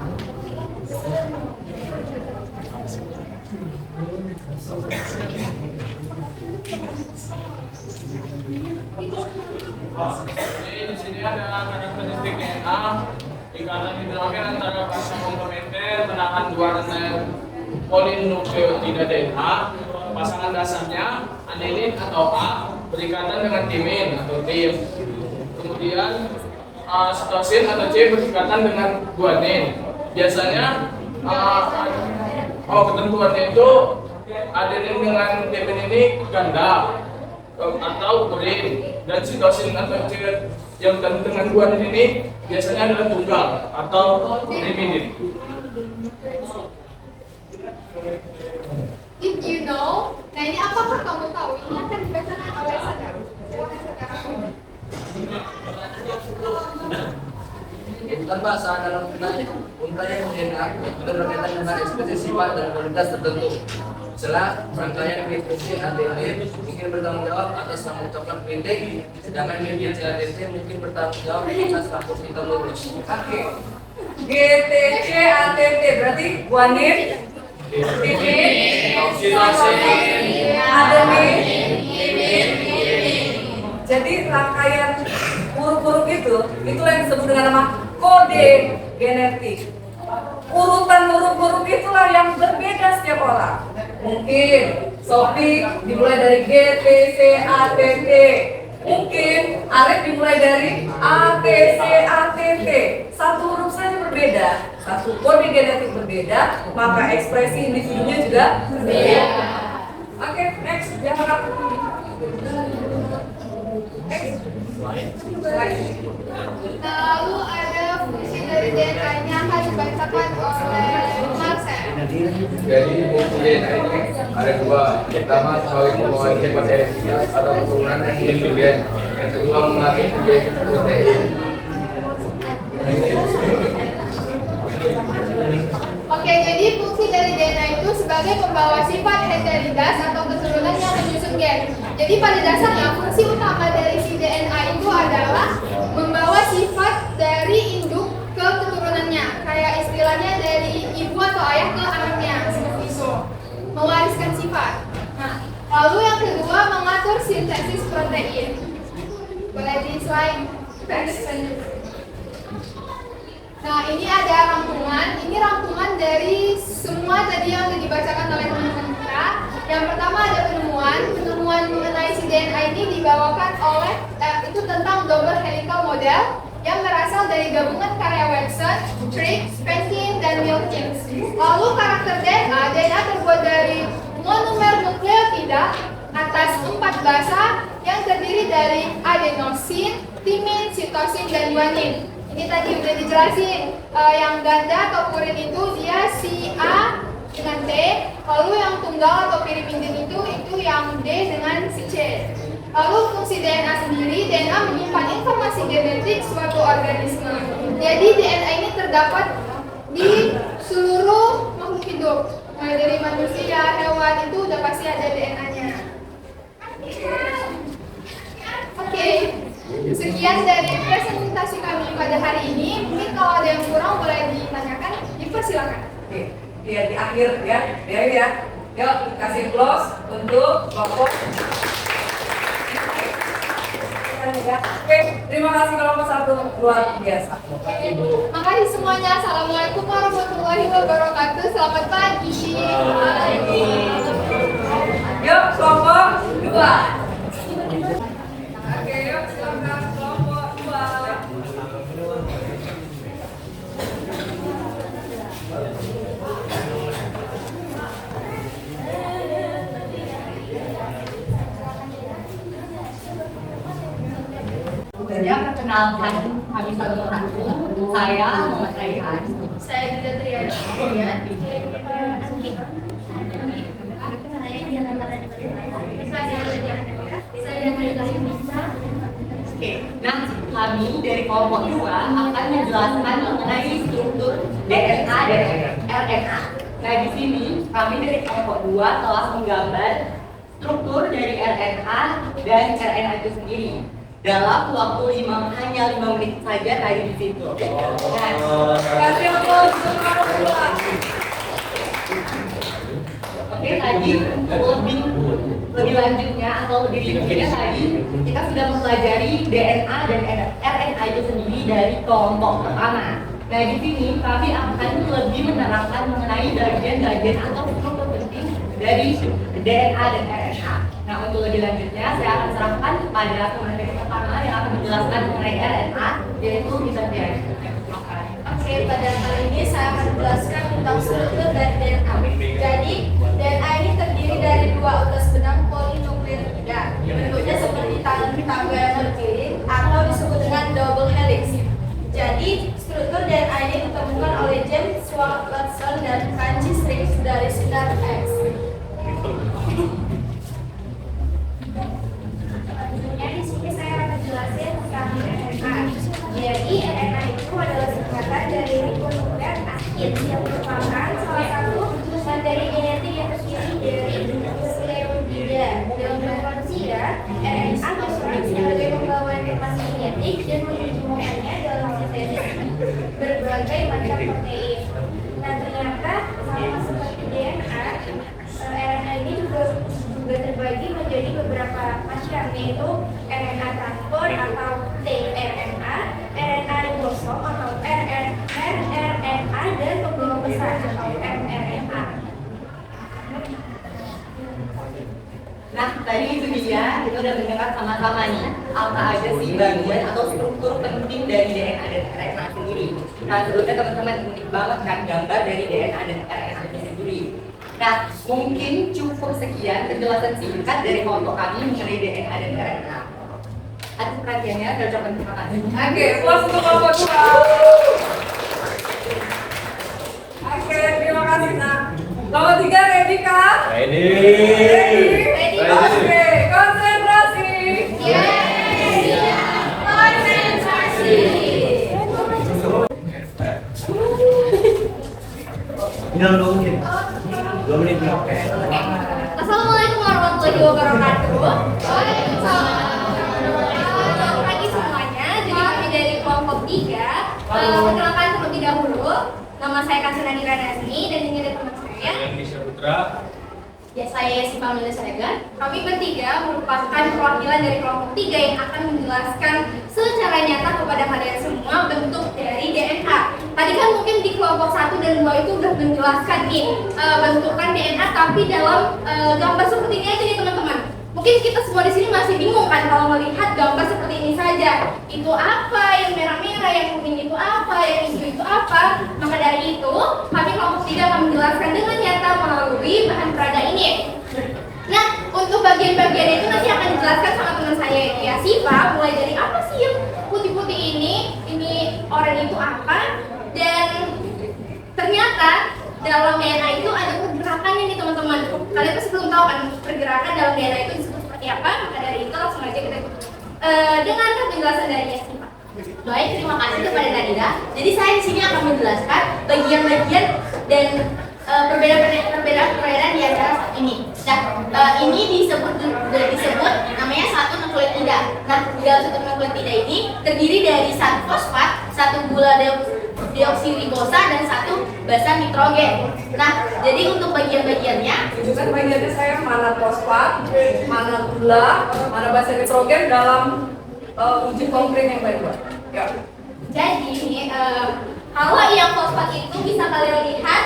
Di sini ada karakteristik DNA. Ikatan hidrogen antara basa komplementer menahan dua rangkaian polinukleotida DNA. Pasangan dasarnya adenin atau A berikatan dengan timin atau tim. Kemudian sitosin atau C berikatan dengan guanin. Biasanya ketentuannya itu adenin dengan timin ini ganda atau urin, dan sitosin atau C yang dengan guanin ini biasanya adalah tunggal atau pirimidin. Did you know? Nah ini apakah kamu tahu? Ini akan dibacakan oleh saudara. Bukan bahasa dalam rangkaian DNA itu berkaitan dengan ekspresi sifat dan kualitas tertentu. Setelah rangkaian fungsi ADN mungkin bertanggung jawab atas rambut coklat pendek, sedangkan media CADC mungkin bertanggung jawab atas rambut hitam lurus. Oke. GTC ATT berarti guanin, timin, sitosin, adenin, timin. Jadi rangkaian huruf-huruf itulah yang disebut dengan nama kode genetik. Urutan huruf-huruf itulah yang berbeda setiap orang. Mungkin Sophie dimulai dari G, T, C, A, T, T. Mungkin Arif dimulai dari A, T, C, A, T, T. Satu huruf saja berbeda, satu kode genetik berbeda, maka ekspresi individunya juga berbeda. Oke, next, yang harap. Lalu ada fungsi dari DNA-nya akan dibacakan oleh Marcel. Jadi fungsi DNA ini ada dua. Pertama sebagai pembawaan cepat heterogen atau keturunan hidrogen. Yang kedua mengatur protein. Oke, jadi fungsi dari DNA itu sebagai pembawa sifat heteridas atau keturunan yang menyusun gen. Jadi pada dasarnya fungsi utama dari si DNA itu adalah membawa sifat dari induk ke keturunannya. Kayak istilahnya dari ibu atau ayah ke anaknya, seperti itu. Mewariskan sifat. Nah, lalu yang kedua mengatur sintesis protein. Boleh di slide. Nah, ini ada rangkuman. Ini rangkuman dari semua tadi yang sudah dibacakan oleh teman-teman kita. Yang pertama ada penemuan mengenai si DNA ini dibawakan oleh itu tentang double helical model yang berasal dari gabungan karya Watson, Crick, Penkin, dan Wilkins. Lalu karakter DNA terbuat dari monomer nukleotida atas 4 basa yang terdiri dari adenosin, timin, sitosin, dan guanin. Ini tadi udah dijelasin, yang ganda atau purin itu dia si A dengan T, lalu yang tunggal atau pirimidin itu yang D dengan si C. Lalu fungsi DNA sendiri, DNA menyimpan informasi genetik suatu organisme. Jadi DNA ini terdapat di seluruh makhluk hidup, mulai dari manusia, hewan itu udah pasti ada DNA-nya. Oke. Sekian dari presentasi kami pada hari ini. Mungkin kalau ada yang kurang boleh ditanyakan, dipersilakan. Oke, ya di akhir ya. Yuk kasih close untuk kelompok. Ya. Oke, terima kasih kelompok 1 luar biasa. Makasih semuanya. Assalamualaikum warahmatullahi wabarakatuh. Selamat pagi. Yuk, kelompok 2. Oke, yuk silakan kelompok 2. Saya perkenalkan kami satu-satu. Saya Muhammad Raihan. Saya juga Triana. Oke, nah kami dari kelompok 2 akan menjelaskan mengenai struktur DNA dan RNA. Nah di sini kami dari kelompok 2 telah menggambar struktur dari RNA dan RNA itu sendiri dalam waktu hanya 5 menit saja tadi di situ. Oke, tadi lebih lanjutnya atau lebih ringkasnya tadi kita sudah mempelajari DNA dan RNA itu sendiri dari kelompok pertama. Nah di sini kami akan lebih menerangkan mengenai bagian-bagian atau struktur penting dari DNA dan RNA. Nah untuk lebih lanjutnya saya akan serahkan kepada pemateri pertama yang akan menjelaskan mengenai RNA, yaitu Bisa Tiara. Oke, pada kali ini saya akan menjelaskan tentang struktur dari DNA. Jadi, DNA ini terdiri dari 2 utas benang polinukleotida. Bentuknya seperti tangga yang berkirim atau disebut dengan double helix. Jadi, struktur DNA ini ditemukan oleh James Watson dan Francis Crick dari sinar X. Selanjutnya di sini saya akan jelasin tentang RNA. Jadi RNA itu adalah singkatan dari ribonukleat asid yang merupakan salah satu materi genetik yang terdiri dari nukleotida. Dalam manusia, RNA berperan sebagai pembawa informasi genetik dan menghubungkannya dalam sintesis berbagai macam protein. Nah ternyata sama seperti DNA, RNA ini juga terbagi menjadi beberapa macam, yaitu RNA transport atau tRNA, RNA ribosom atau rRNA, dan pembawa pesan atau mRNA. Nah, tadi itu dia, kita udah mendengar sama-sama nih apa aja sih bagian atau struktur penting dari DNA dan RNA sendiri. Nah, sebelumnya teman-teman unik banget kan gambar dari DNA dan RNA itu sendiri. Nah, mungkin cukup sekian penjelasan singkat dari kelompok kami mengenai DNA dan RNA. Atas perhatiannya, saya ucapkan terima kasih. Oke, puas untuk kelompok 2. Oke, terima kasih. Nah, kelompok 3 ready kah? Ready. Ready. Oke, konsentrasi. Konsentrasi. Dua menit. Assalamualaikum warahmatullahi wabarakatuh. Selamat pagi semuanya. Jadi kami dari kelompok 3. Perkenalkan terlebih dahulu. Nama saya Kasina Rasmi dan ini ada teman saya. Ya, saya Sipa Melinda Saregan. Kami bertiga merupakan perwakilan dari kelompok 3 yang akan menjelaskan secara nyata kepada kalian semua bentuk dari DNA. Tadi kan mungkin di kelompok 1 dan 2 itu udah menjelaskan nih bentukan DNA, tapi dalam gambar seperti ini aja nih teman-teman. Mungkin kita semua di sini masih bingung kan kalau melihat gambar seperti ini saja. Itu apa? Yang merah-merah, yang kuning itu apa? Yang hijau itu apa? Maka dari itu, kami kelompok 3 akan menjelaskan dengan nyata melalui bahan peraga ini. Nah, untuk bagian-bagian itu nanti akan dijelaskan sama teman saya ya, Siva, mulai dari apa sih yang putih-putih ini oranye itu apa, dan ternyata dalam DNA itu ada pergerakannya nih teman-teman. Kalian pasti belum tahu kan pergerakan dalam DNA itu disebut seperti apa, maka dari itu langsung aja kita dengarkan penjelasan dari Siva. Baik, terima kasih kepada Nadira. Jadi saya di sini akan menjelaskan bagian-bagian dan perbedaan di antara ini. Nah, ini disebut namanya satu nukleotida. Nah, dalam satu nukleotida ini terdiri dari satu fosfat, satu gula deoksiribosa, dan satu basa nitrogen. Nah, jadi untuk bagian-bagiannya, itu kan bagiannya saya mana fosfat, mana gula, mana basa nitrogen dalam uji konkret yang kedua. Ya. Jadi, kalau yang fosfat itu bisa kalian lihat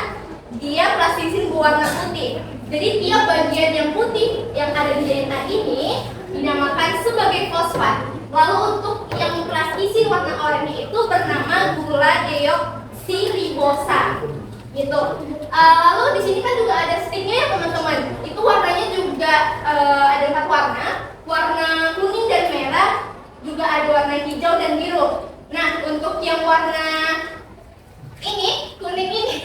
dia plastisin berwarna putih. Jadi tiap bagian yang putih yang ada di DNA ini dinamakan sebagai fosfat. Lalu untuk yang plastisin warna oranye itu bernama gula deoksiribosa. Gitu. Lalu di sini kan juga ada sticknya ya teman-teman. Itu warnanya juga ada 4 warna. Warna kuning dan merah, juga ada warna hijau dan biru. Nah, untuk yang warna ini, kuning ini,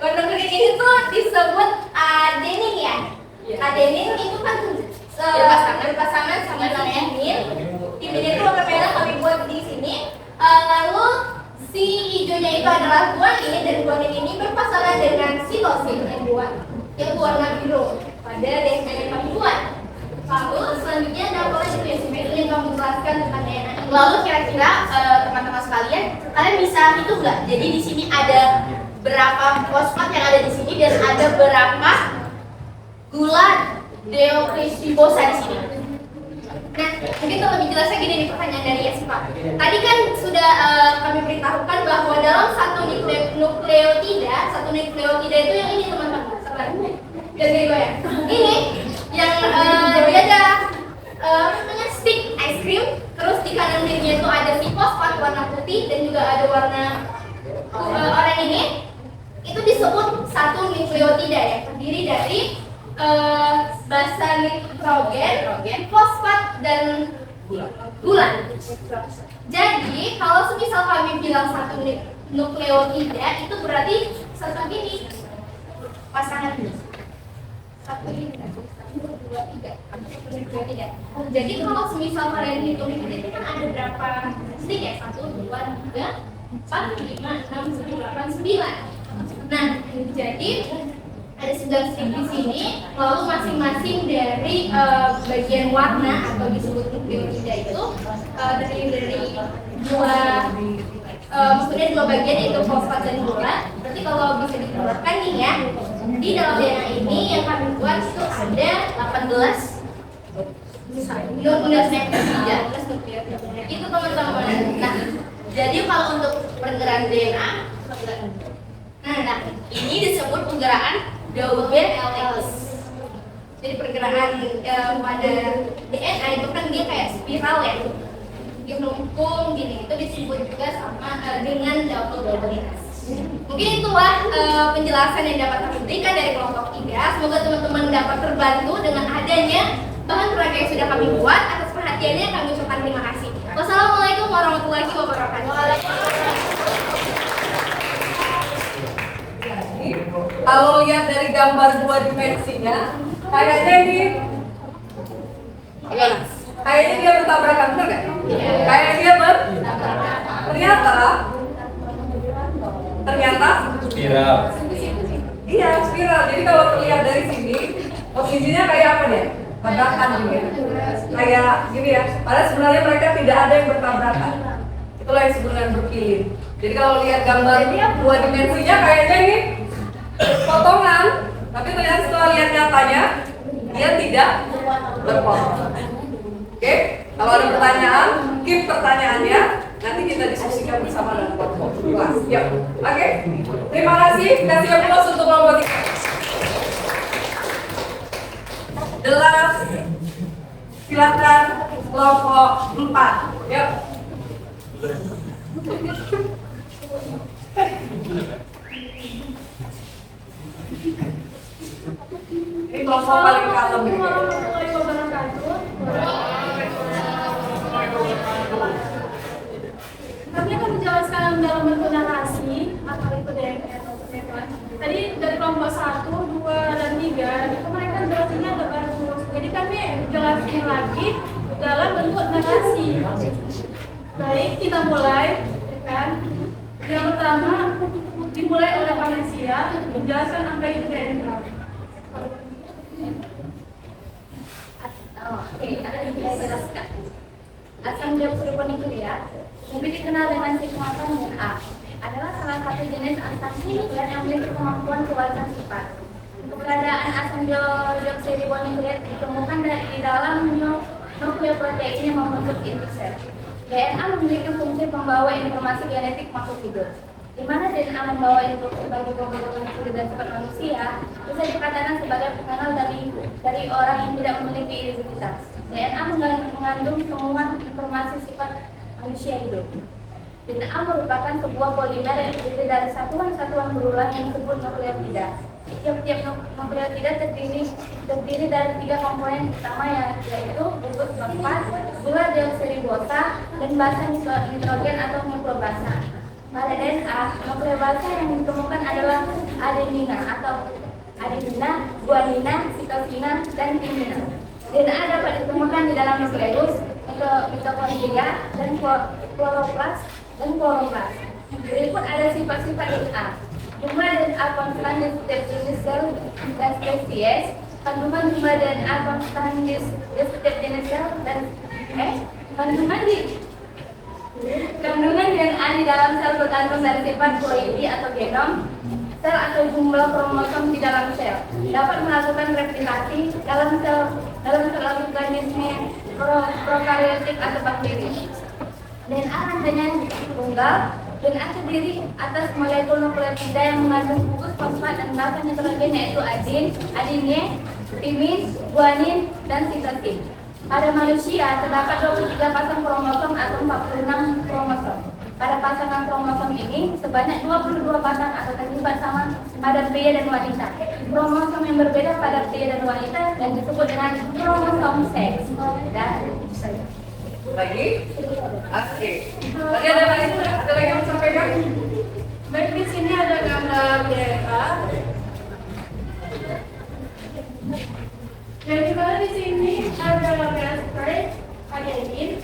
warna kuning ini tuh disebut adenin ya. Adenin itu kan berpasangan sama timin. Timin itu warna merah kami buat di sini. Lalu si hijaunya itu adalah guanin dan guanin ini berpasangan dengan sitosin yang warna biru pada DNA yang kami buat. Lalu selanjutnya ada apa lagi yang ingin kamu jelaskan tentang DNA? Lalu kira-kira teman-teman sekalian, kalian bisa hitung nggak? Jadi di sini ada berapa fosfat yang ada di sini dan ada berapa gula deoksiribosa di sini? Nah, mungkin kalau lebih jelasnya gini nih pertanyaan dari Yasipa. Tadi kan sudah kami beritahukan bahwa dalam satu nukleotida itu yang ini teman-teman. Jadi gue ya. Ini yang dia ada stick ice cream, terus di kanan kirinya itu ada si fosfat warna putih dan juga ada warna oranye ini. Itu disebut satu nukleotida yang terdiri dari basa nitrogen, fosfat dan gula. Jadi kalau semisal kami bilang satu nukleotida itu berarti satu ini pasangan satu ini 1, 2, 3. Jadi kalau semisal kalian hitung itu kan ada berapa stick ya? 1, 2, 3, 4, 5, 6, 7, 8, 9. Nah, jadi ada 9 stick di sini, lalu masing-masing dari bagian warna atau disebut nukleotida itu terdiri dari maksudnya dua bagian yaitu fosfat dan gula. Berarti kalau bisa dikeluarkan nih ya, di dalam DNA ini yang kami buat itu ada 18 nukleotida itu teman-teman. Nah, jadi kalau untuk pergerakan DNA, nah ini disebut pergerakan double helix. Jadi pergerakan pada DNA itu kan dia kayak spiral ya, dia melengkung gini, itu disebut juga sama dengan double helix. Mungkin itulah penjelasan yang dapat kami berikan dari kelompok 3. Semoga teman-teman dapat terbantu dengan adanya bahan peraga yang sudah kami buat. Atas perhatiannya kami ucapkan terima kasih. Wassalamualaikum warahmatullahi wabarakatuh. Kalau lihat dari gambar 2 dimensinya, kayaknya ini kayaknya dia bertabrakan, benar nggak? Kayaknya dia ternyata spiral. Iya, spiral. Jadi kalau terlihat dari sini, posisinya kayak apa dia? Tabrakan gitu ya. Kayak gini ya. Padahal sebenarnya mereka tidak ada yang bertabrakan. Itulah yang sebenarnya berkilir. Jadi kalau lihat gambar ini 2 dimensinya kayaknya ini potongan, tapi ternyata setelah lihat nyatanya dia tidak berpotong. Oke, kalau ada pertanyaan, keep pertanyaannya. Nanti kita diskusikan bersama dengan kelompok kelas. Ya, oke. Terima kasih. Kasih aplaus untuk kelompok 3. Jelas. Silakan kelompok 4. Yuk. Ini kelompok paling kalem. Kami akan menjelaskan dalam bentuk narasi apa itu DNA atau penemuan. Tadi dari kelompok 1, 2, dan 3 itu mereka jelasinnya agak bagus. Jadi kami jelasin lagi dalam bentuk narasi. Baik, kita mulai, kan? Yang pertama dimulai oleh Vanessa menjelaskan apa itu DNA. Oke, akan saya jelaskan. Asam deoksiribonukleat lebih dikenal dengan singkatan DNA adalah salah satu jenis asam nukleat yang memiliki kemampuan kewarasan sifat. Keberadaan asam deoksiribonukleat ditemukan di dalam nukleoprotein yang membentuk inti sel. DNA memiliki fungsi pembawa informasi genetik makhluk hidup. Di mana DNA membawa instruksi bagi pembentukan kulit dan sifat manusia, bisa dikatakan sebagai pengenal dari orang yang tidak memiliki identitas. DNA mengandung semua informasi sifat manusia hidup. DNA merupakan sebuah polimer yang terdiri dari satuan-satuan berulang yang disebut nukleotida. Tiap-tiap nukleotida terdiri dari 3 komponen utama yaitu gugus fosfat, gula deoksiribosa, dan basa nitrogen atau nuklobasa. Pada DNA, nuklobasa yang ditemukan adalah adenina, guanina, sitosina, dan timina. DNA dapat ditemukan di dalam nukleus, mitokondria, dan kloroplas. Berikut ada sifat-sifat DNA. Jumlah DNA konstan di setiap jenis sel dan spesies, kandungan jumlah DNA konstan di setiap jenis sel dan kandungan DNA di dalam sel bergantung dari sifat ploidi atau genom sel atau jumlah kromosom di dalam sel. Dapat melakukan replikasi dalam sel organisme prokaryotik atau bakteri. DNA rantainya tunggal. DNA terdiri atas molekul nukleotida yang mengandung gugus fosfat dan basa nitrogen yaitu adenine, timin, guanin, dan sitosin. Pada manusia terdapat 23 pasang kromosom atau 46 kromosom. Pada pasangan kromosom ini sebanyak 22 pasang atau terlibat sama pada pria dan wanita. Kromosom yang berbeda pada pria dan wanita dan disebut dengan kromosom seks. Lagi? Oke. Tadi ada lagi yang mau sampaikan? Baik, di sini ada gambar DNA. Dan juga di sini ada gastrate, adenin,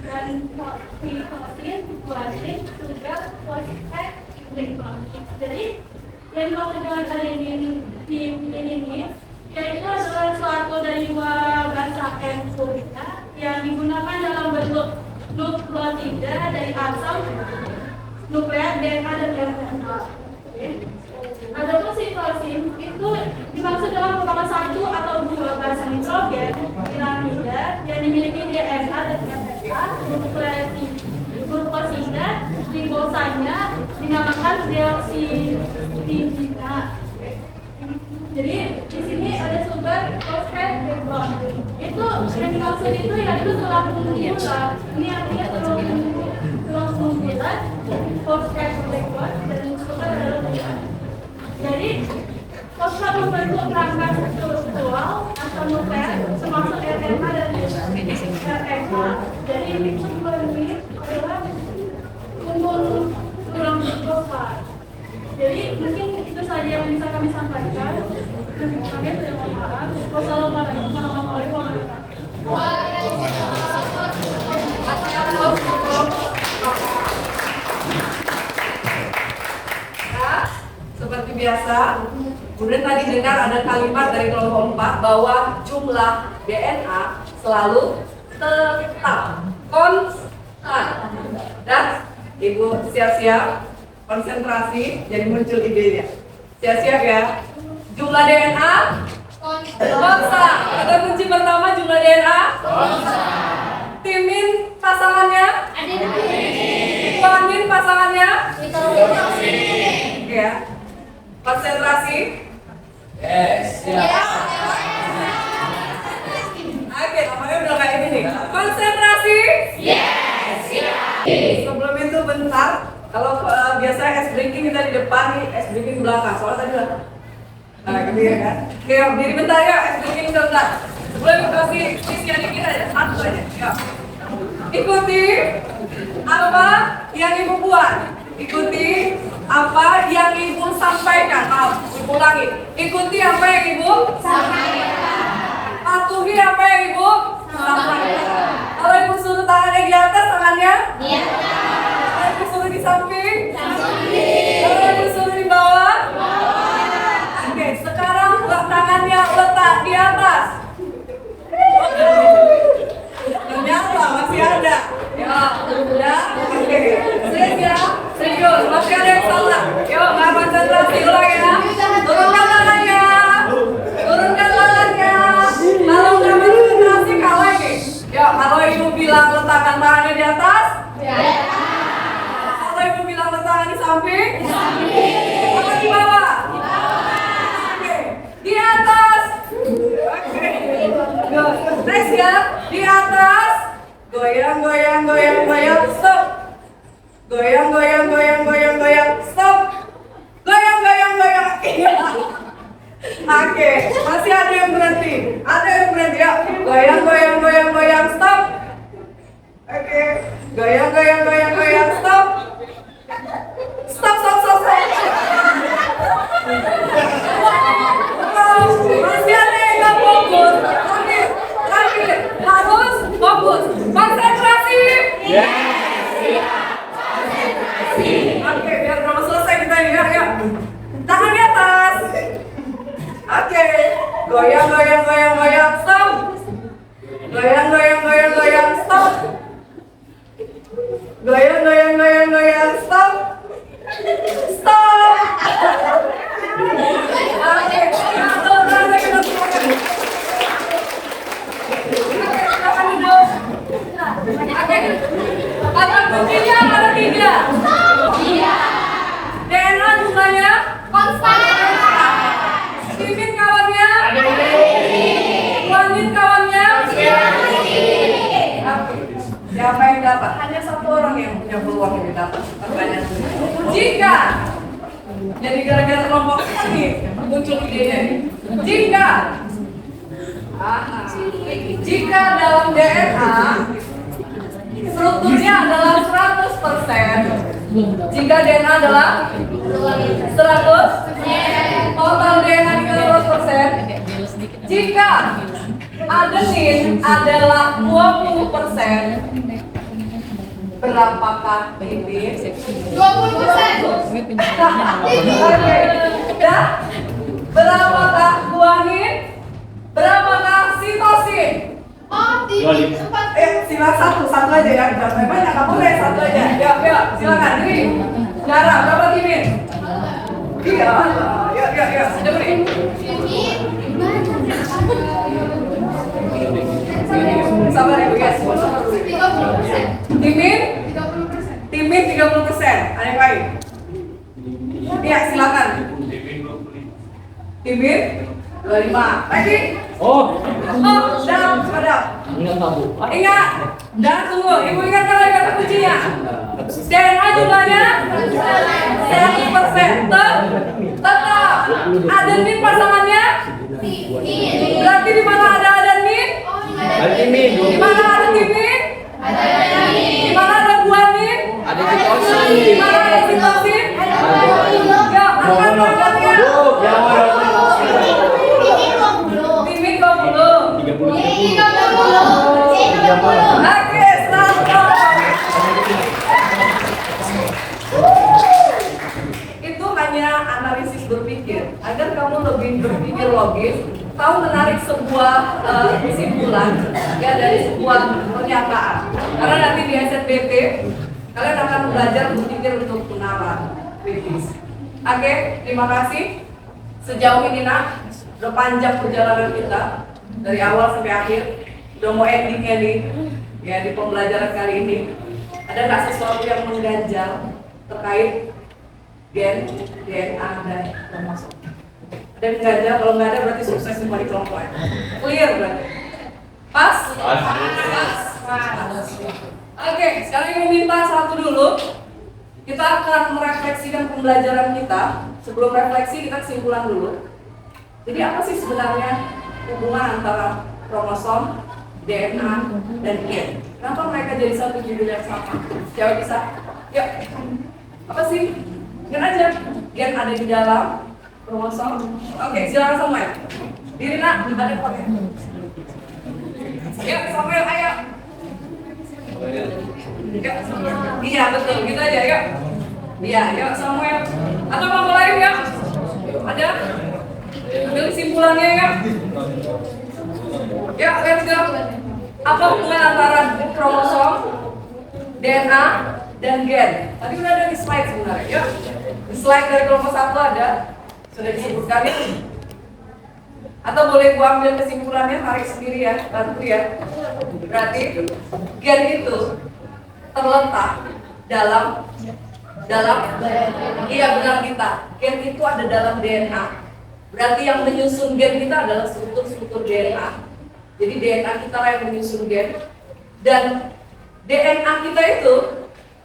dan glikosin, guanin, sugar, fosfat, glikosid. Jadi yang dimaksud dengan adenin ini yaitu adalah suatu dari 2 basa M-sulfida yang digunakan dalam bentuk nukleotida dari asam nukleat DNA dan RNA. Adapun sitosin itu dimaksud dengan merupakan 1 atau 2 basa nitrogen piramida yang dimiliki DNA dan RNA. Glukosida ribosanya dinamakan deoksiribosida. Jadi di sini ada sugar, fosfat, backbone. Itu yang dimaksud itu ya itu tulang punggungan. Ini artinya tulang punggungan, fosfat, backbone, dan sugar adalah tulang. Jadi fosfat membentuk rangka struktural atau nukleat termasuk RNA dan RNA. Jadi sumber ini adalah kumpul tulang fosfat. Jadi mungkin itu saja yang bisa kami sampaikan. Kami terima maaf. Wassalamualaikum warahmatullahi Nah, seperti biasa, kemudian tadi dengar ada kalimat dari kelompok 4 bahwa jumlah DNA selalu tetap konstan. Dan Ibu siap-siap konsentrasi, jadi muncul idenya. Siap-siap ya. Jumlah DNA konstan. Kata kunci pertama jumlah DNA konstan. Timin pasangannya guanin pasangannya ya. Konsentrasi. Yes. Oke, namanya udah kayak ini nih. Konsentrasi. Yes. Sebelum itu bentar. Kalau biasa es drinking kita di depan nih, es drinking di belakang. Soalnya tadi udah, nah gitu ya kan. Oke, diri bentar ya, es drinking bentar. Sebelum kasih isiannya kita ada satu aja. Yuk. Ikuti apa yang ibu buat. Ikuti apa yang ibu sampaikan. Ibu ulangi. Ikuti apa yang ibu sampaikan. Patuhi apa yang ibu sampaikan. Kalau ibu suruh tangannya di atas, tangannya di atas. Suruh di samping, kalau ibu suruh di bawah. Oke, sekarang tangannya letak di atas. Ternyata masih ada. Ya, oke. Serius, masih ada yang salah. Yuk, nggak konsentrasi ulang ya. Turunkan tangannya. Kalau nggak konsentrasi kalah ya. ibu bilang letakkan tangannya di atas? Kalau ibu bilang letakkan di samping? Apa di bawah? Oke. Di atas. Oke. Next ya, di atas. Goyang, goyang, goyang, goyang, stop. Goyang, goyang, goyang, goyang, goyang, stop. Goyang, goyang, goyang. Oke, masih ada yang berhenti. Ada yang berhenti ya. Goyang, goyang, goyang, goyang, stop. Oke, goyang, goyang, goyang, goyang, stop. Stop, stop, stop, stop. Masih ada yang nggak fokus. Terakhir, harus fokus. Konsentrasi. Oke, biar udah selesai kita ini ya. Tangan di atas. Oke, goyang, goyang, goyang, goyang, stop. Goyang, goyang, goyang, goyang, stop. Goyang, goyang, goyang, goyang, stop. Stop. Oke, kata kuncinya ada 3. DNA jumlahnya konstan. Timin kawannya, Wanit kawannya. Siapa yang dapat? Hanya 1 orang yang punya peluang yang dapat. Pertanyaan. Jika jadi gara-gara kelompok ini muncul idenya. Jika dalam DNA strukturnya adalah 100%. Jika DNA adalah 100, total DNA 100%. Jika adenin adalah 20%, berapakah timin? 20%. Oke. Dan berapakah guanin? Berapakah sitosin? Silakan satu aja ya. Jangan banyak, kamu boleh satu aja. Ya, silakan. Ini darah berapa timin? 3. Ya. Sudah beri. Sabar ibu guys. Timin 30%. Ada yang lain? Ya, silakan. Timin 25. Lagi? Dalam, padam. Ingat. Dan tunggu, ibu ingatkan lagi kata kuncinya. DNA jumlahnya 100%. Tetap. Adenin pasangannya? Berarti di mana ada adenin? Di mana ada timin? Di mana ada guanin? Di mana ada sitosin? Ya, angkat tangannya. Timin 20. Oke, itu hanya analisis berpikir agar kamu lebih berpikir logis, tahu menarik sebuah kesimpulan ya dari sebuah pernyataan. Karena nanti di SNBT kalian akan belajar berpikir untuk menara kritis. Oke, terima kasih. Sejauh ini nak, udah panjang perjalanan kita dari awal sampai akhir. Udah mau endingnya nih, ya di pembelajaran kali ini. Ada nggak sesuatu yang mengganjal terkait gen, DNA dan kromosom? Ada yang mengganjal? Kalau nggak ada berarti sukses semua di kelompok. Clear berarti? Pas? Pas. Oke, sekarang ibu minta satu dulu. Kita akan merefleksikan pembelajaran kita. Sebelum refleksi kita kesimpulan dulu. Jadi apa sih sebenarnya hubungan antara kromosom, DNA, dan gen? Kenapa mereka jadi satu judul yang sama? Jawab bisa? Yuk. Apa sih? Gen aja. Gen ada di dalam kromosom. Oke, silakan Samuel. Diri nak, ada foto. Yuk, Samuel, ayo. Iya betul, gitu aja yuk. Iya, yuk Samuel. Atau mau lain ya? Ada? Ambil kesimpulannya ya. Ya, let's go. Apa hubungan antara kromosom, DNA, dan gen? Tadi udah ada di slide sebenarnya. Yuk. Di slide dari kelompok 1 ada. Sudah disebutkan ya. Atau boleh gua ambil kesimpulannya, tarik sendiri ya, bantu ya. Berarti gen itu terletak dalam iya benar kita. Gen itu ada dalam DNA. Berarti yang menyusun gen kita adalah struktur DNA. Jadi DNA kita lah yang menyusun gen. Dan DNA kita itu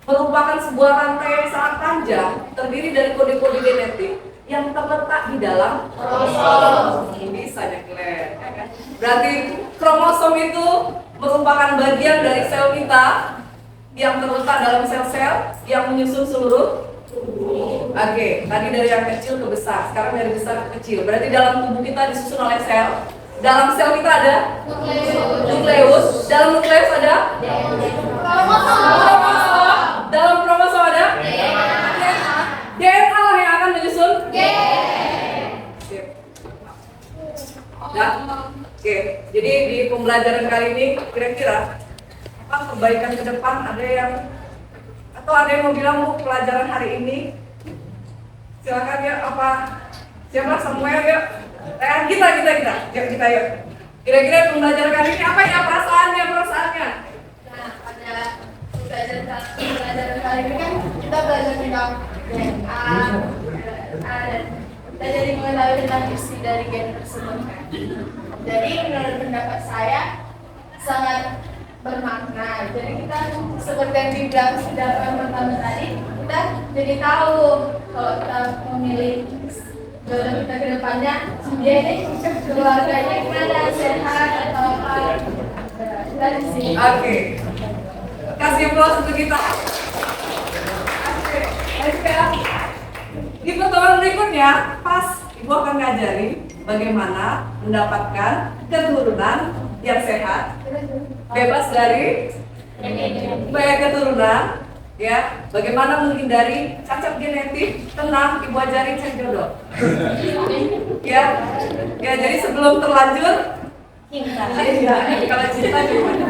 merupakan sebuah rantai yang sangat panjang, terdiri dari kode-kode genetik yang terletak di dalam kromosom. Bisa ya, Glenn. Berarti kromosom itu merupakan bagian dari sel kita yang terletak dalam sel-sel yang menyusun seluruh tubuh. Oke, tadi dari yang kecil ke besar, sekarang dari besar ke kecil. Berarti dalam tubuh kita disusun oleh sel. Dalam sel kita ada nukleus. Dalam nukleus ada kromosom. Dalam kromosom ada DNA lah yang akan menyusun Sip. Ya. Oke, jadi di pembelajaran kali ini kira-kira apa perbaikan ke depan, ada yang mau bilang Bu, pelajaran hari ini silakan ya, apa siapa Samuel ya, kita yuk. Kira-kira pembelajaran kali ini apa ya perasaannya? Nah, pada pelajaran kali ini kan kita belajar tentang DNA, dan kita jadi mengetahui tentang isi dari gen tersebut. Jadi menurut pendapat saya sangat bermakna. Jadi kita seperti yang dibilang sudah pertama tadi, kita jadi tahu kalau kita memilih jodoh kita ke depannya, dia ini keluarganya gimana, sehat atau apa. Dari sini. Oke. Kasih aplaus untuk kita. Oke. Di pertemuan berikutnya, pas Ibu akan ngajari bagaimana mendapatkan keturunan yang sehat, bebas dari keturunan, ya. Bagaimana menghindari cacat genetik? Tenang, Ibu ajarin cek jodoh. Ya, jadi sebelum terlanjur, kalau cinta gimana?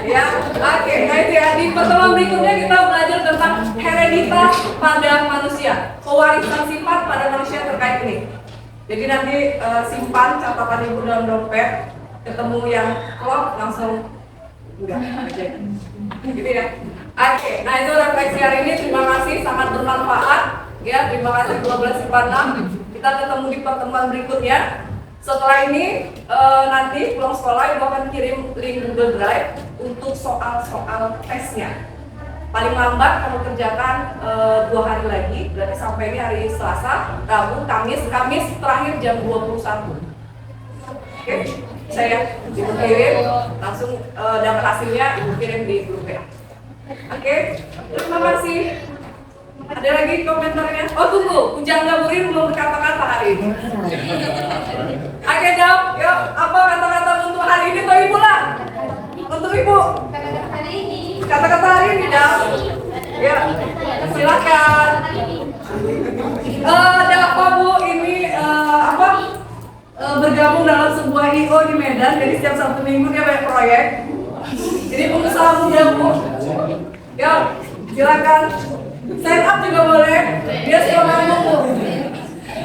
Ya, oke. Nah itu ya, di pertemuan berikutnya kita belajar tentang hereditas pada manusia, pewarisan sifat pada manusia terkait ini. Jadi nanti simpan catatan Ibu dalam dompet, ketemu yang klop langsung enggak aja. Gitu ya. Oke, nah itu refleksi hari ini. Terima kasih, sangat bermanfaat. Ya, terima kasih 12 IPA 6. Kita ketemu di pertemuan berikutnya. Setelah ini nanti pulang sekolah Ibu akan kirim link Google Drive untuk soal-soal tesnya. Paling lambat kamu kerjakan 2 hari lagi, berarti sampai ini hari Selasa, Rabu, Kamis terakhir jam 21. Oke, saya Ibu kirim, langsung dapat hasilnya Ibu kirim di grup ya. Oke, terima kasih. Ada lagi komentarnya? Oh tunggu, Ujang Gaburin belum berkata-kata hari ini. Oke Dam, yuk apa kata-kata untuk hari ini atau Ibu lah? Untuk Ibu. Kata-kata hari ini Dam. Ya, silakan. Ada apa Bu? Ini bergabung dalam sebuah IO di Medan. Jadi setiap Sabtu Minggu dia banyak proyek. Jadi pengusaha muda Bu. Ya, silakan. Stand up juga boleh. Dia suka ngomong Bu.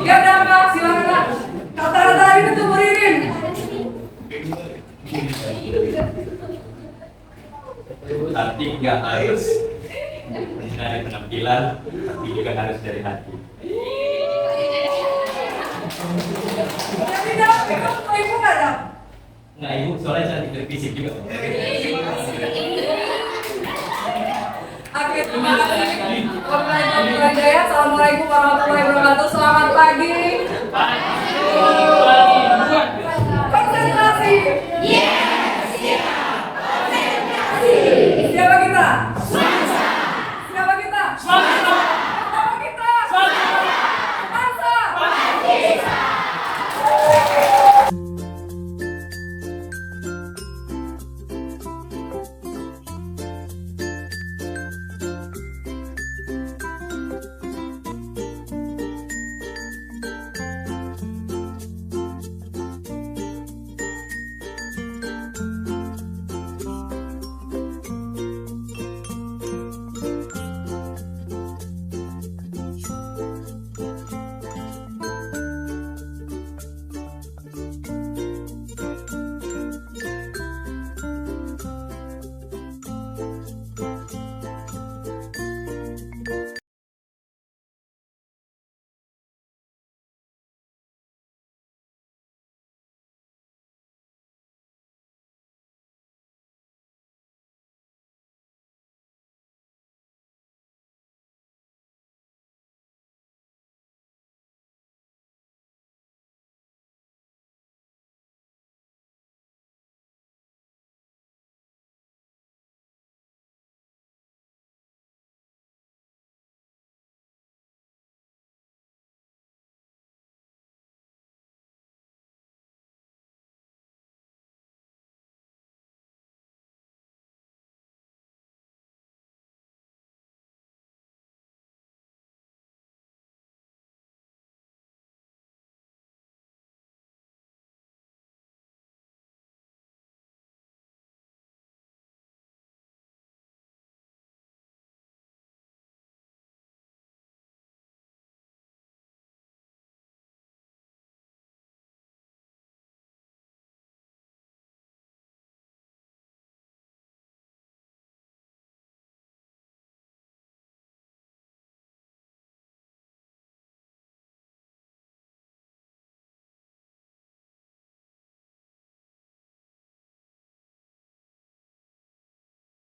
Ya udah Kak, silakan Kak. Kata-kata hari ini tuh Bu Ririn. Tapi nggak harus dari penampilan, tapi juga harus dari hati. Jadi Dam, kamu Ibu nggak Dam? Nah Ibu soalnya cantik dari fisik juga. Oke, terima kasih. Assalamualaikum warahmatullahi wabarakatuh. Selamat pagi. Konsentrasi.